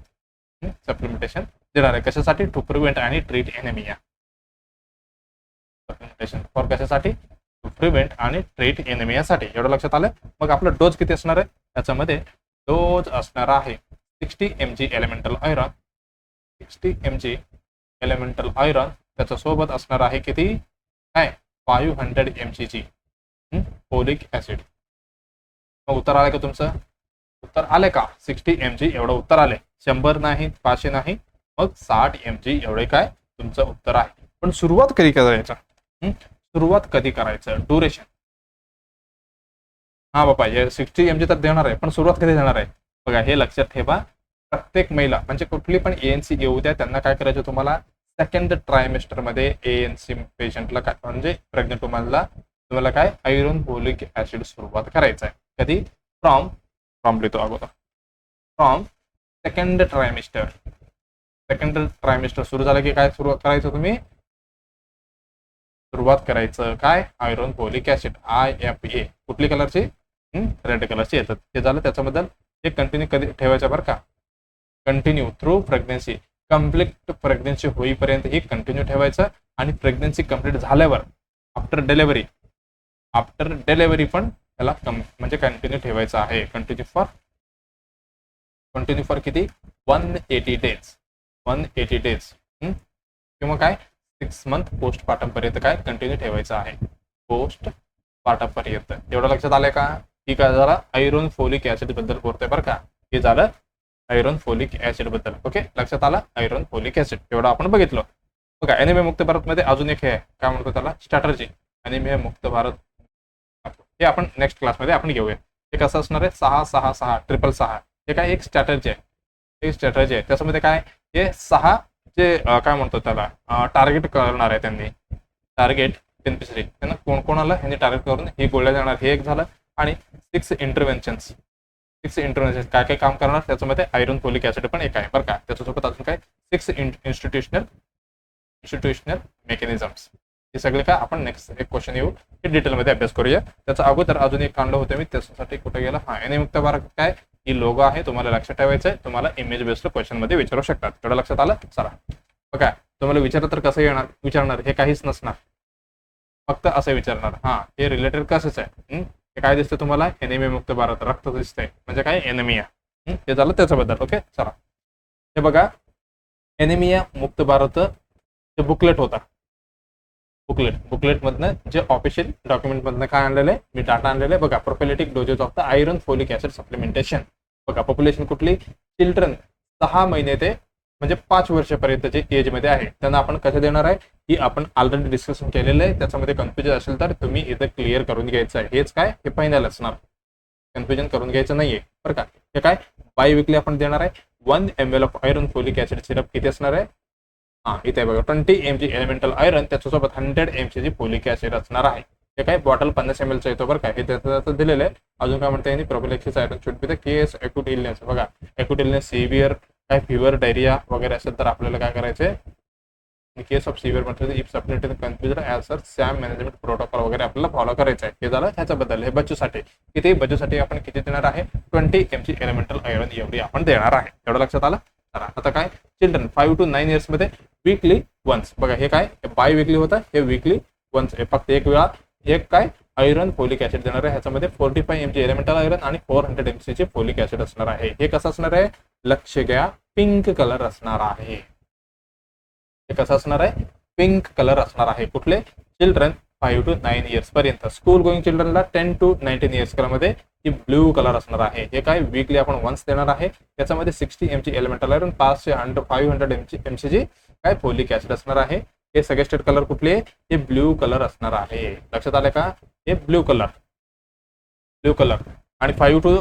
सप्लिमेंटेशन देणार आहे कशासाठी, टू प्रिव्हेंट आणि ट्रीट एनेमिया. सप्लिमेंटेशन फॉर कशासाठी, टू प्रिव्हेंट आणि ट्रीट एनेमियासाठी. एवढं लक्षात आलं. मग आपला डोज किती असणार आहे, त्याच्यामध्ये डोज असणार आहे 60 mg elemental iron, 60 mg elemental iron. त्याच्यासोबत असणार आहे किती काय, 500 mg फोलिक ऍसिड. मग उत्तर आलं का तुमचं, उत्तर आले का, 60 mg एवढं उत्तर आले. 100 नाही, 500 नाही, मग 60 mg एवढे काय तुमचं उत्तर आहे. पण सुरुवात कधी करायचं, सुरुवात कधी करायचं, ड्युरेशन. हा बाबा हे 60 mg तर देणार आहे, पण सुरुवात कधी देणार आहे बघा. हे लक्षात ठेवा. प्रत्येक महिला म्हणजे कुठली पण ANC येऊ द्या, त्यांना काय करायचं, तुम्हाला सेकंड ट्रायमेस्टर मध्ये ANC पेशंटला काय म्हणजे प्रेग्नेंट वुमनला तुम्हाला काय आयरन फोलिक ऍसिड सुरुवात करायचं आहे. कधी, फ्रॉम लिहितो अगोदर, फ्रॉम सेकंड ट्रायमेस्टर सुरू झालं की काय सुरुवात करायचं, तुम्ही सुरुवात करायचं काय, आयरन फोलिक ऍसिड IFA. कुठली कलरची, रेड कलरची येतात. ते झालं त्याच्याबद्दल. हे कंटिन्यू कधी ठेवायचं बरं का, continue through pregnancy, complete pregnancy होईपर्यंत हे कंटिन्यू ठेवायचं. आणि प्रेग्नेन्सी कंप्लीट झाल्यावर आफ्टर डिलेव्हरी पण त्याला म्हणजे कंटिन्यू ठेवायचं आहे. कंटिन्यू फॉर किती, 180 डेज किंवा काय 6 मंथ पोस्टपार्टम पर्यंत काय कंटिन्यू ठेवायचं आहे, पोस्टपार्टम पर्यंत. एवढं लक्षात आलंय का. ठीक आहे, जरा आयरन फोलिक ऍसिड बद्दल बोलतोय बरं का. हे झालं आयरन फोलिक ऍसिड बद्दल. ओके, लक्षात आलं, आयरन फोलिक ऍसिड एवढं आपण बघितलं. बघा एनिमिया मुक्त भारत मध्ये अजून एक हे काय म्हणतो त्याला, स्ट्रॅटर्जी. एनिमिया मुक्त भारत हे आपण नेक्स्ट क्लासमध्ये आपण घेऊया. हे कसं असणार आहे, 666 666. हे काय एक स्ट्रॅटर्जी आहे, एक स्ट्रॅटर्जी आहे. त्याच्यामध्ये काय, हे 6 जे काय म्हणतो त्याला टार्गेट करणार आहे त्यांनी, टार्गेट बेनिफिशरी त्यांना कोण कोणाला ह्यांनी टार्गेट करून ही गोळ्या देणार. हे एक झालं. आणि 6 इंटरव्हेन्शन्स काय काय काम करणार, त्याच्यामध्ये आयरन फोलिक ऍसिड पण एक आहे बरं का. त्याच्यासोबत अजून काय 6 इन्स्टिट्यूशनल मेकॅनिझम्स. हे सगळे काय आपण नेक्स्ट एक क्वेश्चन येऊ हे डिटेलमध्ये अभ्यास करूया. त्याचा अगोदर अजून एक कांड होतं मी त्यासाठी कुठे गेला. हा, एनए मुक्त भारत काय ही लोगो आहे, तुम्हाला लक्षात ठेवायचं आहे. तुम्हाला इमेज बेस्ड क्वेश्चन मध्ये विचारू शकतात. तेवढं लक्षात आलं. चला बघा, तुम्हाला विचारलं तर कसं विचारणार, हे काहीच नसणार, फक्त असं विचारणार. हा, हे रिलेटेड कसंच आहे. हे काय दिसतं तुम्हाला, एनिमिया मुक्त भारत, रक्त दिसतंय म्हणजे काय, एनिमिया. हे झालं त्याच्याबद्दल. ओके चला, हे बघा, एनिमिया मुक्त भारत हे बुकलेट होता. बुकलेट मधनं जे ऑफिशियल डॉक्युमेंट मधनं काय आणलेलं आहे, मी डाटा आणलेलं आहे बघा. Prophylactic doses of the iron folic acid supplementation. बघा, पॉप्युलेशन कुठली, चिल्ड्रन 6 महिने ते म्हणजे 5 वर्षापर्यंतचे एज मध्ये आहे, त्यांना आपण कसं देणार आहे ही आपण ऑलरेडी डिस्कशन केलेलं आहे. त्याच्यामध्ये कन्फ्युजन असेल तर तुम्ही इथं क्लिअर करून घ्यायचं आहे. हेच काय, हे फायनल असणार, कन्फ्युजन करून घ्यायचं नाहीये बरं का. हे काय, बाय विकली आपण देणार आहे. 1 ml of iron folic acid syrup किती असणार आहे, हा इथे बघा 20 mg एलिमेंटल आयरन, त्याच्यासोबत 100 mg फोलिक ऍसिड असणार आहे. हे काय, बॉटल 50 ml चा येतो बरं का. हे त्याचं दिलेलं आहे. अजून काय म्हणता येईल, prophylaxis iron should be the case acute illness. बघा, एक्यूट इलनेस सिव्हिअर काय फिवर डायरिया वगैरे असेल तर आपल्याला काय करायचंय, इन केस ऑफ सिव्हिअर म्हटलं if supplementary confusion as sir Sam management protocol वगैरे आपल्याला फॉलो करायचं आहे. हे झालं ह्याच्याबद्दल. हे बच्चूसाठी किती, बच्चूसाठी आपण किती देणार आहे, 20 mg एलिमेंटल आयरन एवढी आपण देणार आहे. एवढं लक्षात आलं. आता काय, चिल्ड्रन 5 to 9 इयर्स मध्ये वीकली वन्स. बघा, हे काय, बाय वीकली होतं, हे वीकली वन्स, फक्त एक वेळा एक काय आयरन फोलिक ऍसिड देणार आहे. ह्याच्यामध्ये 45 mg एलिमेंटल आयरन आणि 400 mg चे फोलिक ऍसिड असणार आहे. हे कसं असणार आहे, लक्ष घ्या, पिंक कलर असणार आहे. हे कसं असणार आहे, पिंक कलर असणार आहे. कुठले, चिल्ड्रन 5 to 9 इयर्स पर्यंत. स्कूल गोईंग चिल्ड्रनला 10 to 19 इयर्स मध्ये ही ब्ल्यू कलर असणार आहे. हे काय, वीकली आपण वन्स देणार आहे. त्याच्यामध्ये 60 mg एलिमेंटल आयरन, 500 mg काय फोलिक ऍसिड असणार आहे. हे सजेस्टेड कलर कुठले, हे ब्ल्यू कलर असणार आहे. लक्षात आलं का, हे ब्ल्यू कलर आणि 5 to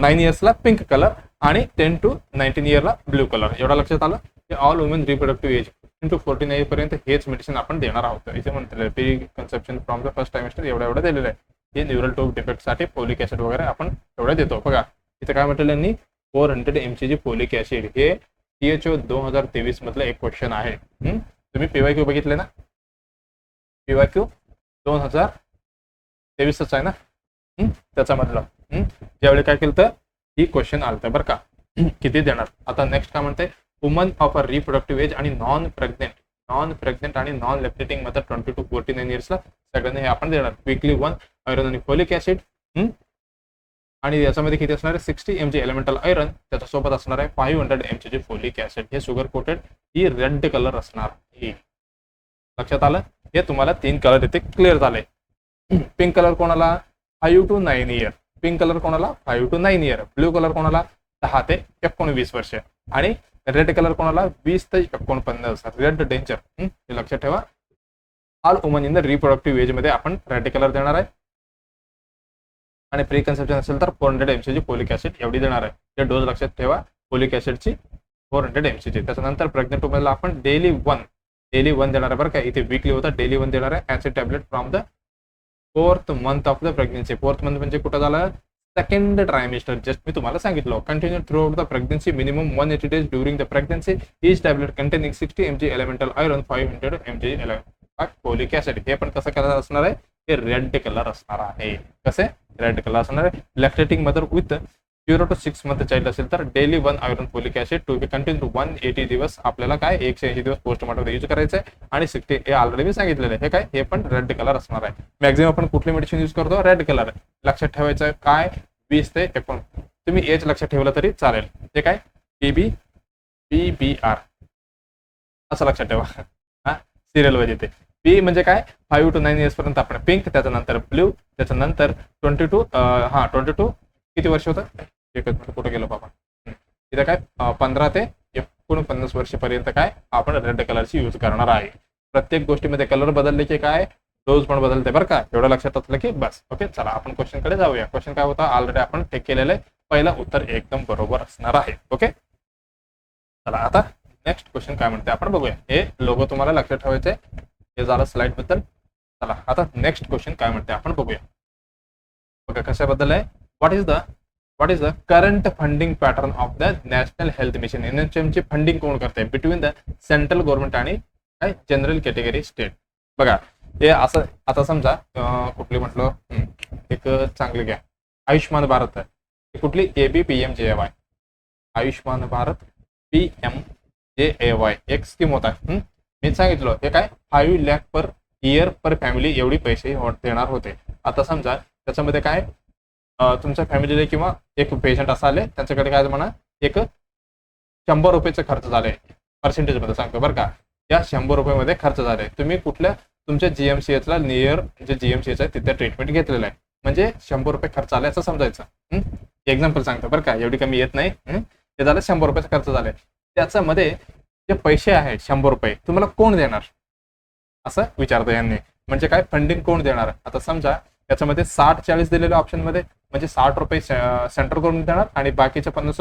9 इयर्सला पिंक कलर आणि 10 to 19 इयरला ब्ल्यू कलर. एवढं लक्षात आलं. हे all women reproductive age to 49 पर्यंत हेच मेडिसिन आपण देणार आहोत. इथे म्हणते pre conception from the first trimester एवढं दिलेलं आहे. हे न्यूरल ट्यूब डिफेक्टसाठी फोलिक ऍसिड वगैरे आपण एवढं देतो. बघा, इथे काय म्हटलं यांनी, 400 mg फोलिक ऍसिड. हे THO 2023 मधलं एक क्वेश्चन आहे. तुम्ही PYQ बघितले ना, PYQ 2023 आहे ना, त्याच्यामधलं ज्यावेळी काय केलं तर ही क्वेश्चन आलं बरं का. किती देणार. आता नेक्स्ट काय म्हणते, woman of a reproductive age आणि नॉन प्रेग्नेंट आणि नॉन लॅक्टेटिंग मदर 20 to 49 इयर्सला सगळ्यांना हे आपण देणार. वीकली 1 आयरन आणि फोलिक ऍसिड. आणि याच्यामध्ये किती असणार आहे, 60 mg एलिमेंटल आयरन, त्याच्यासोबत असणार आहे 500 mg फोलिक ऍसिड. हे शुगर कोटेड, ही रेड कलर असणार आहे. लक्षात आलं. हे तुम्हाला 3 कलर इथे क्लिअर झाले. पिंक कलर कोणाला, 5 to 9 इयर. पिंक कलर कोणाला, 5 to 9 इयर. ब्ल्यू कलर कोणाला, 10 ते 19 वर्ष. आणि रेड कलर कोणाला, 20 ते 49. Red danger. हे लक्षात ठेवा. All woman in the reproductive age मध्ये आपण रेड कलर देणार आहे. आणि प्री कन्सेप्शन असेल तर 400 mg फोलिक ऍसिड एवढी देणार आहे. हे डोस लक्षात ठेवा, फोलिक ऍसिडची 400 mg. त्याच्यानंतर प्रेग्नेंट वुमनला आपण डेली वन देणार आहे बरं का. इथे वीकली होता, डेली 1 देणार आहे. Acid tablet from the 4th month of the pregnancy. 4th month म्हणजे कुठं झालं, सेकंड ट्रायमिस्टर. जस्ट मी तुम्हाला सांगितलं. Continue through out the pregnancy, minimum 180 days during the pregnancy. Each tablet containing 60 mg elemental iron, 500 mg folic acid. हे पण कसं करायचं असणार आहे, हे रेड कलर असणार आहे. कसे, रेड कलर असणार आहे. Lactating mother with 0 to 6 month child असेल तर daily 1 iron folic acid to be continue 180 दिवस. आपल्याला काय 180 दिवस पोस्टमॉर्टम यूज करायचं आहे. आणि 60 हे ऑलरेडी मी सांगितलेलं आहे. हे काय, हे पण रेड कलर असणार आहे. मॅक्झिमम आपण कुठली मेडिसिन यूज करतो, रेड कलर. लक्षात ठेवायचं आहे काय, 20 ते 19. तुम्ही एज लक्षात ठेवलं तरी चालेल. हे काय, PBR असं लक्षात ठेवा. हा, सिरियल वर येते. पी म्हणजे काय, 5 to 9 इयर्स पर्यंत आपण पिंक, त्याच्यानंतर ब्ल्यू, त्याच्यानंतर 22 किती वर्ष होतं, एकच मिनिट कुठे गेलो बाबा. इथं काय 15 ते 49 वर्षापर्यंत काय आपण रेड कलरची यूज करणार आहे. प्रत्येक गोष्टीमध्ये कलर बदलले की काय, डोस पण बदलते बरं का. एवढं लक्षात असलं की बस. ओके चला, आपण क्वेश्चन कडे जाऊया. क्वेश्चन काय होता, ऑलरेडी आपण टेक केलेलं आहे. पहिलं उत्तर एकदम बरोबर असणार आहे. ओके चला, आता नेक्स्ट क्वेश्चन काय म्हणते आपण बघूया. हे लोगो तुम्हाला लक्षात ठेवायचे. हे झालं स्लाइड बद्दल. चला, आता नेक्स्ट क्वेश्चन काय म्हणते आपण बघूया. बघा कशाबद्दल आहे, what is the current funding pattern of the national health mission. NHM ची फंडिंग कोण करते बिटवीन द सेंट्रल गव्हर्नमेंट आणि काय जनरल कॅटेगरी स्टेट. बघा हे असं आता समजा कुठली म्हटलं एक चांगली घ्या, आयुष्यमान भारत आहे. ही कुठली ABPMJAY, आयुष्यमान भारत PMJAY एक स्कीम होता. मी सांगितलं हे काय 5 lakh per year per family एवढी पैसे देणार होते. आता समजा त्याच्यामध्ये काय तुमच्या फॅमिलीला किंवा एक पेशंट असा आले त्यांच्याकडे काय म्हणा एक 100 रुपयेचा खर्च झाले, पर्सेंटेज मध्ये सांगतो बरं का. या 100 रुपयामध्ये खर्च झाले, तुम्ही कुठल्या तुमच्या GMCH ला नियर जे GMCH आहे तिथे ट्रीटमेंट घेतलेलं आहे, म्हणजे 100 रुपये खर्च आले असं समजायचं. एक्झाम्पल सांगतो बरं का, एवढी कमी येत नाही. ते झालं 100 रुपयाचा खर्च झाले, त्याच्यामध्ये जे पैसे आहेत 100 रुपये तुम्हाला कोण देणार असं विचारतो यांनी. म्हणजे काय फंडिंग कोण देणार. आता समजा त्याच्यामध्ये 60-40 दिलेल्या ऑप्शन मध्ये म्हणजे 60 रुपये सेंट्रल गव्हर्नमेंट देणार आणि बाकीचे 40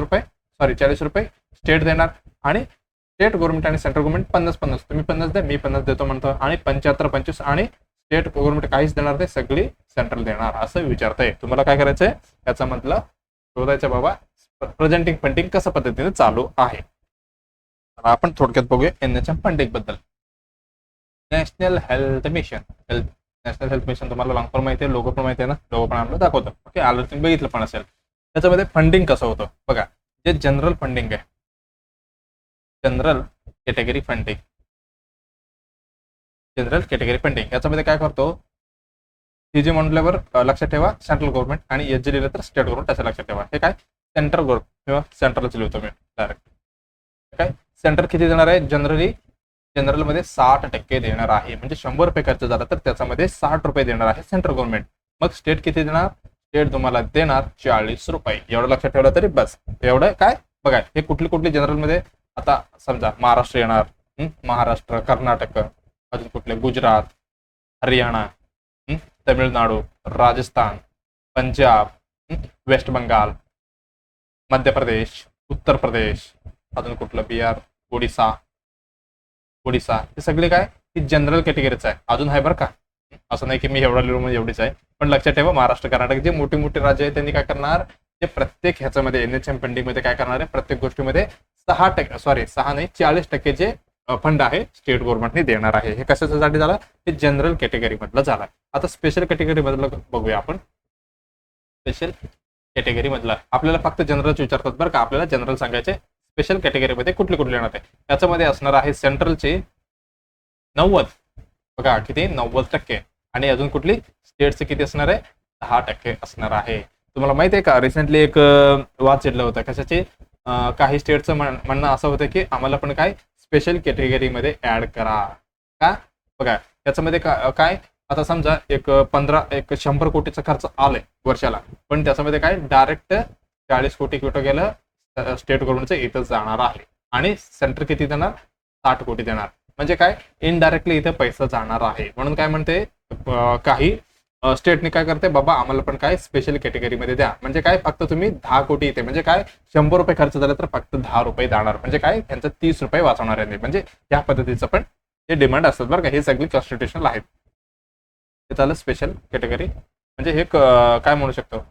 रुपये स्टेट देणार. आणि स्टेट गव्हर्नमेंट आणि सेंट्रल गव्हर्नमेंट 50-50, तुम्ही 50 द्या मी 50 देतो म्हणतो, आणि 75-25 आणि स्टेट गव्हर्नमेंट काहीच देणार नाही, सगळी सेंट्रल देणार असं विचारतंय. तुम्हाला काय करायचंय याचा मधलं शोधायचं बाबा प्रेझेंटिंग फंडिंग कसं पद्धतीने चालू आहे. आपण थोडक्यात बघूया NHM फंडिंग बद्दल. National health mission, national health mission तुम्हाला लॉंग फॉर्म माहिती आहे, लोगो पण माहिती आहे ना, लोगो पण आपलं दाखवतो. ओके, आलं तुम्ही बघितलं पण असेल. त्याच्यामध्ये फंडिंग कसं होतं बघा. जे जनरल फंडिंग आहे, general category funding, general category funding याच्यामध्ये काय करतो, CG म्हटल्यावर लक्षात ठेवा सेंट्रल गव्हर्नमेंट आणि SG लिहिलं तर स्टेट गव्हर्नमेंट असं लक्षात ठेवा. हे काय सेंट्रल गव्हर्नमेंट किंवा सेंट्रलच लिहितो मी डायरेक्ट. काय सेंटर किती देणार आहे, जनरलमध्ये 60% देणार आहे, म्हणजे 100 रुपये खर्च झाला तर त्याच्यामध्ये 60 रुपये देणार आहे सेंट्रल गव्हर्नमेंट. मग स्टेट किती देणार, स्टेट तुम्हाला देणार 40 रुपये. एवढं लक्षात ठेवलं तरी बस. एवढं काय बघा, हे कुठली जनरलमध्ये आता समजा महाराष्ट्र येणार, महाराष्ट्र, कर्नाटक, अजून कुठले गुजरात, हरियाणा, तमिळनाडू, राजस्थान, पंजाब, वेस्ट बंगाल, मध्य प्रदेश, उत्तर प्रदेश, अजून कुठलं बिहार, ओडिसा, हे सगळे काय ही जनरल कॅटेगरीच आहे. अजून आहे बरं का, असं नाही की मी एवढा लिहून म्हणजे एवढीच आहे, पण लक्षात ठेवा महाराष्ट्र, कर्नाटक जे मोठे राज्य आहे त्यांनी काय करणार, ते प्रत्येक ह्याच्यामध्ये NHM फंडिंग मध्ये काय करणार आहे, प्रत्येक गोष्टीमध्ये 6 नाही 40% जे फंड आहे स्टेट गव्हर्नमेंटने देणार आहे. हे कशासाठी झालं, हे जनरल कॅटेगरी मधलं झालं. आता स्पेशल कॅटेगरी मधलं बघूया आपण. स्पेशल कॅटेगरी मधलं आपल्याला फक्त जनरल विचारतात बरं का, आपल्याला जनरल सांगायचे. स्पेशल कॅटेगरीमध्ये कुठले येणार आहे, त्याच्यामध्ये असणार आहे सेंट्रलचे 90, बघा किती 90%, आणि अजून कुठली स्टेटचे किती असणार आहे 10% असणार आहे. तुम्हाला माहिती आहे का, रिसेंटली एक वाद चिडलं होतं कशाचे, काही स्टेटचं म्हणणं असं होतं की आम्हाला पण काय स्पेशल कॅटेगरीमध्ये ऍड करा का. बघा त्याच्यामध्ये काय आता समजा एक 100 कोटीचा खर्च आलाय वर्षाला, पण त्याच्यामध्ये काय डायरेक्ट 40 कोटी कुठं गेलं स्टेट गव्हर्नमेंटचं इथं जाणार आहे, आणि सेंटर किती देणार 60 कोटी देणार. म्हणजे काय इनडायरेक्टली इथे पैसा जाणार आहे. म्हणून काय म्हणते काही स्टेटने काय करते बाबा आम्हाला पण काय स्पेशल कॅटेगरीमध्ये द्या. म्हणजे काय फक्त तुम्ही 10 कोटी येते, म्हणजे काय 100 रुपये खर्च झाले तर फक्त 10 रुपये जाणार, म्हणजे काय त्यांचं 30 रुपये वाचवणार आहे. म्हणजे या पद्धतीचं पण हे डिमांड असतात बरं का, हे सगळी कॉन्स्टिट्यूशनल आहेत. ते झालं स्पेशल कॅटेगरी. म्हणजे हे काय म्हणू शकतो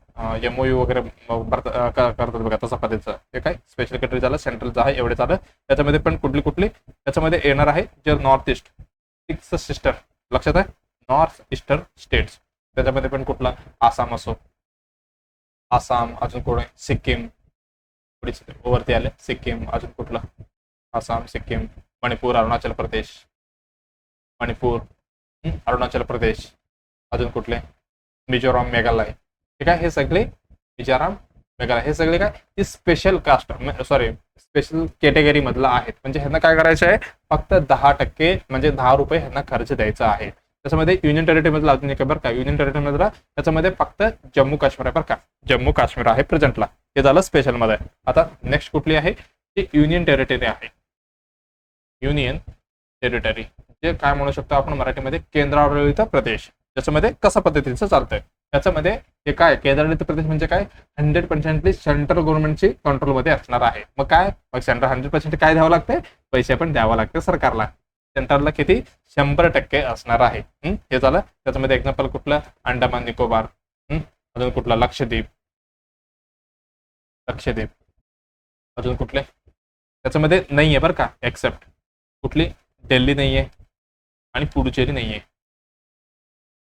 MOU वगैरे करतात बघा तसा पद्धतीचं. हे काय स्पेशल कॅटेगरी झालं, सेंट्रलचं आहे एवढे झालं. त्याच्यामध्ये पण कुठली त्याच्यामध्ये येणार आहे जे नॉर्थ ईस्ट 6 सिस्टर लक्षात आहे, नॉर्थ ईस्टर्न स्टेट्स. त्याच्यामध्ये पण कुठला आसाम असो, आसाम, अजून कोण सिक्कीम, वरती आले सिक्कीम, अजून कुठला आसाम, सिक्कीम, मणिपूर, अरुणाचल प्रदेश, अजून कुठले मिझोराम, मेघालय. ठीक आहे, हे सगळे मिझोराम, मेघालय हे सगळे काय हे स्पेशल कास्ट स्पेशल कॅटेगरी मधलं आहेत. म्हणजे ह्यांना काय करायचं आहे फक्त 10% म्हणजे 10 रुपये ह्यांना खर्च द्यायचा आहे. त्याच्यामध्ये युनियन टेरिटरी मधला अजून एक बरं का, युनियन टेरिटरी मधला त्याच्यामध्ये फक्त जम्मू काश्मीर आहे बरं का, जम्मू काश्मीर आहे प्रेझेंटला. हे झालं स्पेशल मध्ये. आता नेक्स्ट कुठली आहे ती युनियन टेरिटरी आहे. युनियन टेरिटरी जे काय म्हणू शकतो आपण मराठीमध्ये केंद्राडळित प्रदेश. त्याच्यामध्ये कसा पद्धतीचं चालतंय त्याच्यामध्ये हे काय केंद्राडळित प्रदेश म्हणजे काय 100% सेंट्रल गव्हर्नमेंटची कंट्रोलमध्ये असणार आहे. मग काय मग सेंट्रल 100% काय द्यावं लागते, पैसे पण द्यावं लागते सरकारला. सेंट्रलला किती 100% असणार आहे. हे झालं. त्याच्यामध्ये एक्झाम्पल कुठलं अंडमान निकोबार, अजून कुठला लक्षद्वीप, अजून कुठले त्याच्यामध्ये नाहीये बरं का एक्सेप्ट कुठली दिल्ली नाहीये आणि पुडुचेरी नाहीये.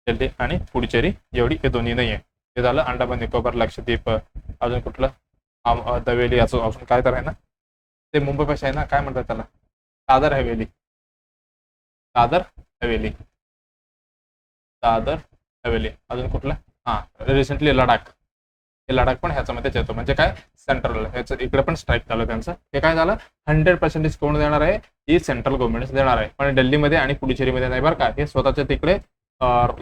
दिल्ली आणि पुडुचेरी एवढी हे दोन्ही नाही आहे. हे झालं अंदमान निकोबार, लक्षद्वीप, अजून कुठलं दवेली, अजून काय तर आहे ना ते मुंबई पाशी आहे ना, काय म्हणतात त्याला, दादर हवेली, दादर हवेली, दादर हवेली, अजून कुठलं, हा रिसेंटली लडाख, हे लडाख पण ह्याच्यामध्येच येतो. म्हणजे काय, सेंट्रल ह्याचं इकडे पण स्ट्राईक झालं त्यांचं. हे काय झालं, 100% कोण देणार आहे, ही सेंट्रल गव्हर्नमेंट देणार आहे, पण दिल्लीमध्ये आणि पुडुचेरीमध्ये नाही बरं का. हे स्वतःच्या तिकडे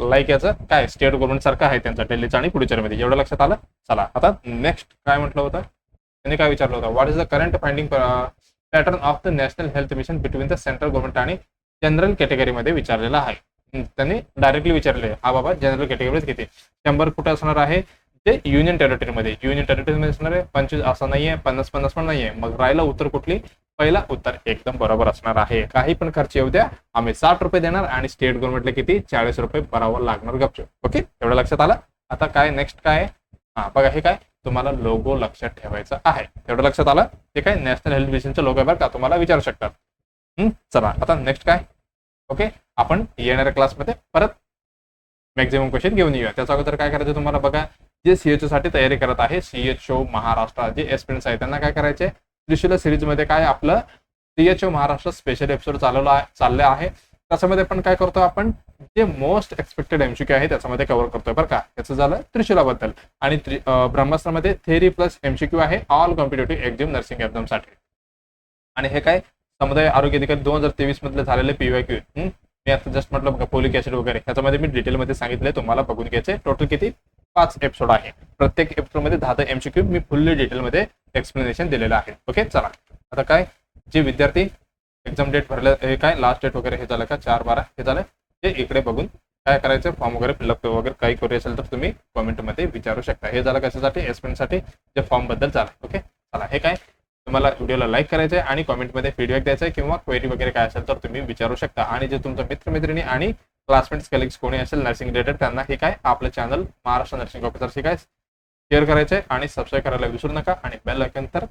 लाईक याचं काय स्टेट गव्हर्नमेंट सारखं आहे त्यांचं, दिल्लीचं आणि पुडुचेरीमध्ये. एवढं लक्षात आलं. चला आता नेक्स्ट काय म्हटलं होतं त्यांनी, काय विचारलं होतं, what is the current finding pattern of the national health mission between the central government आणि जनरल कॅटेगरीमध्ये विचारलेलं आहे. त्यांनी डायरेक्टली विचारले, हा बाबा जनरल कॅटेगरीमध्ये किती, 100 कुठे असणार आहे, ते युनियन टेरिटरीमध्ये. युनियन टेरिटरीमध्ये असणार आहे 25, असं नाहीये, 50-50 पण नाहीये. मग राहिला उत्तर कुठली, पहिला उत्तर एकदम बरोबर असणार आहे. काही पण खर्च येऊ द्या, आम्ही 60 रुपये देणार आणि स्टेट गव्हर्नमेंटला किती, 40 रुपये भरावं लागणार गपचूप. ओके, एवढं लक्षात आलं. आता काय नेक्स्ट काय, हा बघा, हे काय तुम्हाला लोगो लक्षात ठेवायचं आहे. एवढं लक्षात आलं. ते काय नॅशनल हेल्थ मिशनचं लोगो आहे बरं का, तुम्हाला विचारू शकतात. चला आता नेक्स्ट काय, ओके, आपण येणाऱ्या क्लासमध्ये परत मॅक्झिमम क्वेश्चन घेऊन येऊया. त्याच्या अगोदर काय करायचं तुम्हाला, बघा, जे सीएचओ साठी तयारी करत आहे, सीएचओ महाराष्ट्र जे एस्पिरंट्स आहे त्यांना काय करायचे, त्रिशूला सिरीजमध्ये काय आपलं सीएचओ महाराष्ट्र स्पेशल एपिसोड चालले आहे. त्याच्यामध्ये पण काय करतो आपण, जे मोस्ट एक्सपेक्टेड एमसीक्यू आहे त्याच्यामध्ये कव्हर करतोय बरं का. याचं झालं त्रिशूलाबद्दल. आणि ब्रह्मास्त्रामध्ये थेअरी प्लस एमसीक्यू आहे ऑल कॉम्पिटेटिव्ह एक्झाम, नर्सिंग एक्झामसाठी. आणि हे काय समुदाय आरोग्य अधिकारी 2023 मधले झालेले पीवायक्यू. मी आता जस्ट म्हटलं बघा, फोलिक ऍसिड वगैरे ह्याच्यामध्ये मी डिटेलमध्ये सांगितले, तुम्हाला बघून घ्यायचे. टोटल किती, 5 एपिसोड आहे. प्रत्येक एपिसोडमध्ये 10 एमसीक्यू मी फुल्ली डिटेलमध्ये एक्सप्लेनेशन दिलेलं आहे. ओके, चला आता काय, जे विद्यार्थी एक्झाम डेट भरले, हे काय लास्ट डेट वगैरे हे झालं का, 4/12 हे झालं, ते इकडे बघून काय करायचं, फॉर्म वगैरे फिलअप वगैरे काही करू असेल तर तुम्ही कॉमेंटमध्ये विचारू शकता. हे झालं कशासाठी, एस्पिरंटसाठी जे फॉर्म बद्दल झालं. ओके, चला हे काय तुम्हाला व्हिडिओला लाईक करायचं आहे आणि कॉमेंटमध्ये फीडबॅक द्यायचा आहे, किंवा क्वेरी वगैरे काय असेल तर तुम्ही विचारू शकता. आणि जे तुमचं मित्रमैत्रिणी आणि क्लासमेट्स कलिग्स कोणी असेल नर्सिंग रिलेटेड, त्यांना हे काय आपलं चॅनल महाराष्ट्र नर्सिंग ऑफिसरशी काय शेअर करायचं आहे आणि सबस्क्राईब करायला विसरू नका. आणि बेल आयकॉन तर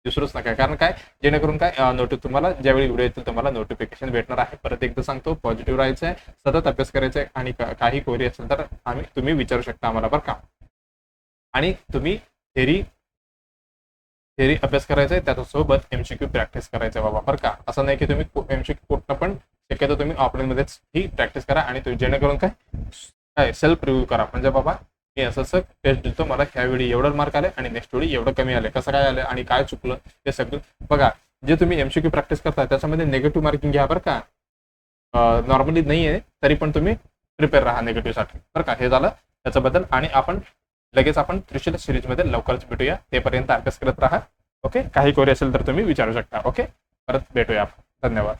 विसरूच नका, कारण काय, जेणेकरून काय तुम्हाला ज्यावेळी व्हिडिओ येतील तुम्हाला नोटिफिकेशन भेटणार आहे. परत एकदा सांगतो, पॉझिटिव्ह राहायचं आहे, सतत अभ्यास करायचा आहे, आणि काही क्वेरी असेल तर तुम्ही विचारू शकता आम्हाला बरं का. आणि तुम्ही थेरी अभ्यास करायचा आहे, त्याच्यासोबत एमसीक्यू प्रॅक्टिस करायचं बाबा बरं का. असं नाही की तुम्ही एमसीक्यू कुठं पण, शक्यतो तुम्ही ऑफलाईनमध्येच ही प्रॅक्टिस करा. आणि जेणेकरून काय सेल्फ रिव्ह्यू करा, म्हणजे बाबा मी असं टेस्ट देतो, मला ह्यावेळी एवढं मार्क आले आणि नेक्स्ट वेळी एवढं कमी आले, कसं काय आलं आणि काय चुकलं ते सगळं बघा. जे तुम्ही एमसीक्यू प्रॅक्टिस करता त्याच्यामध्ये निगेटिव्ह मार्किंग घ्या बरं का. नॉर्मली नाही आहे तरी पण तुम्ही प्रिपेअर राहा निगेटिव्हसाठी बरं का. हे झालं त्याच्याबद्दल. आणि आपण त्रिशूल सिरीजमध्ये लवकरच भेटूया. तेपर्यंत अभ्यास करत राहा. ओके, काही क्वेरी असेल तर तुम्ही विचारू शकता. ओके, परत भेटूया आपण. धन्यवाद.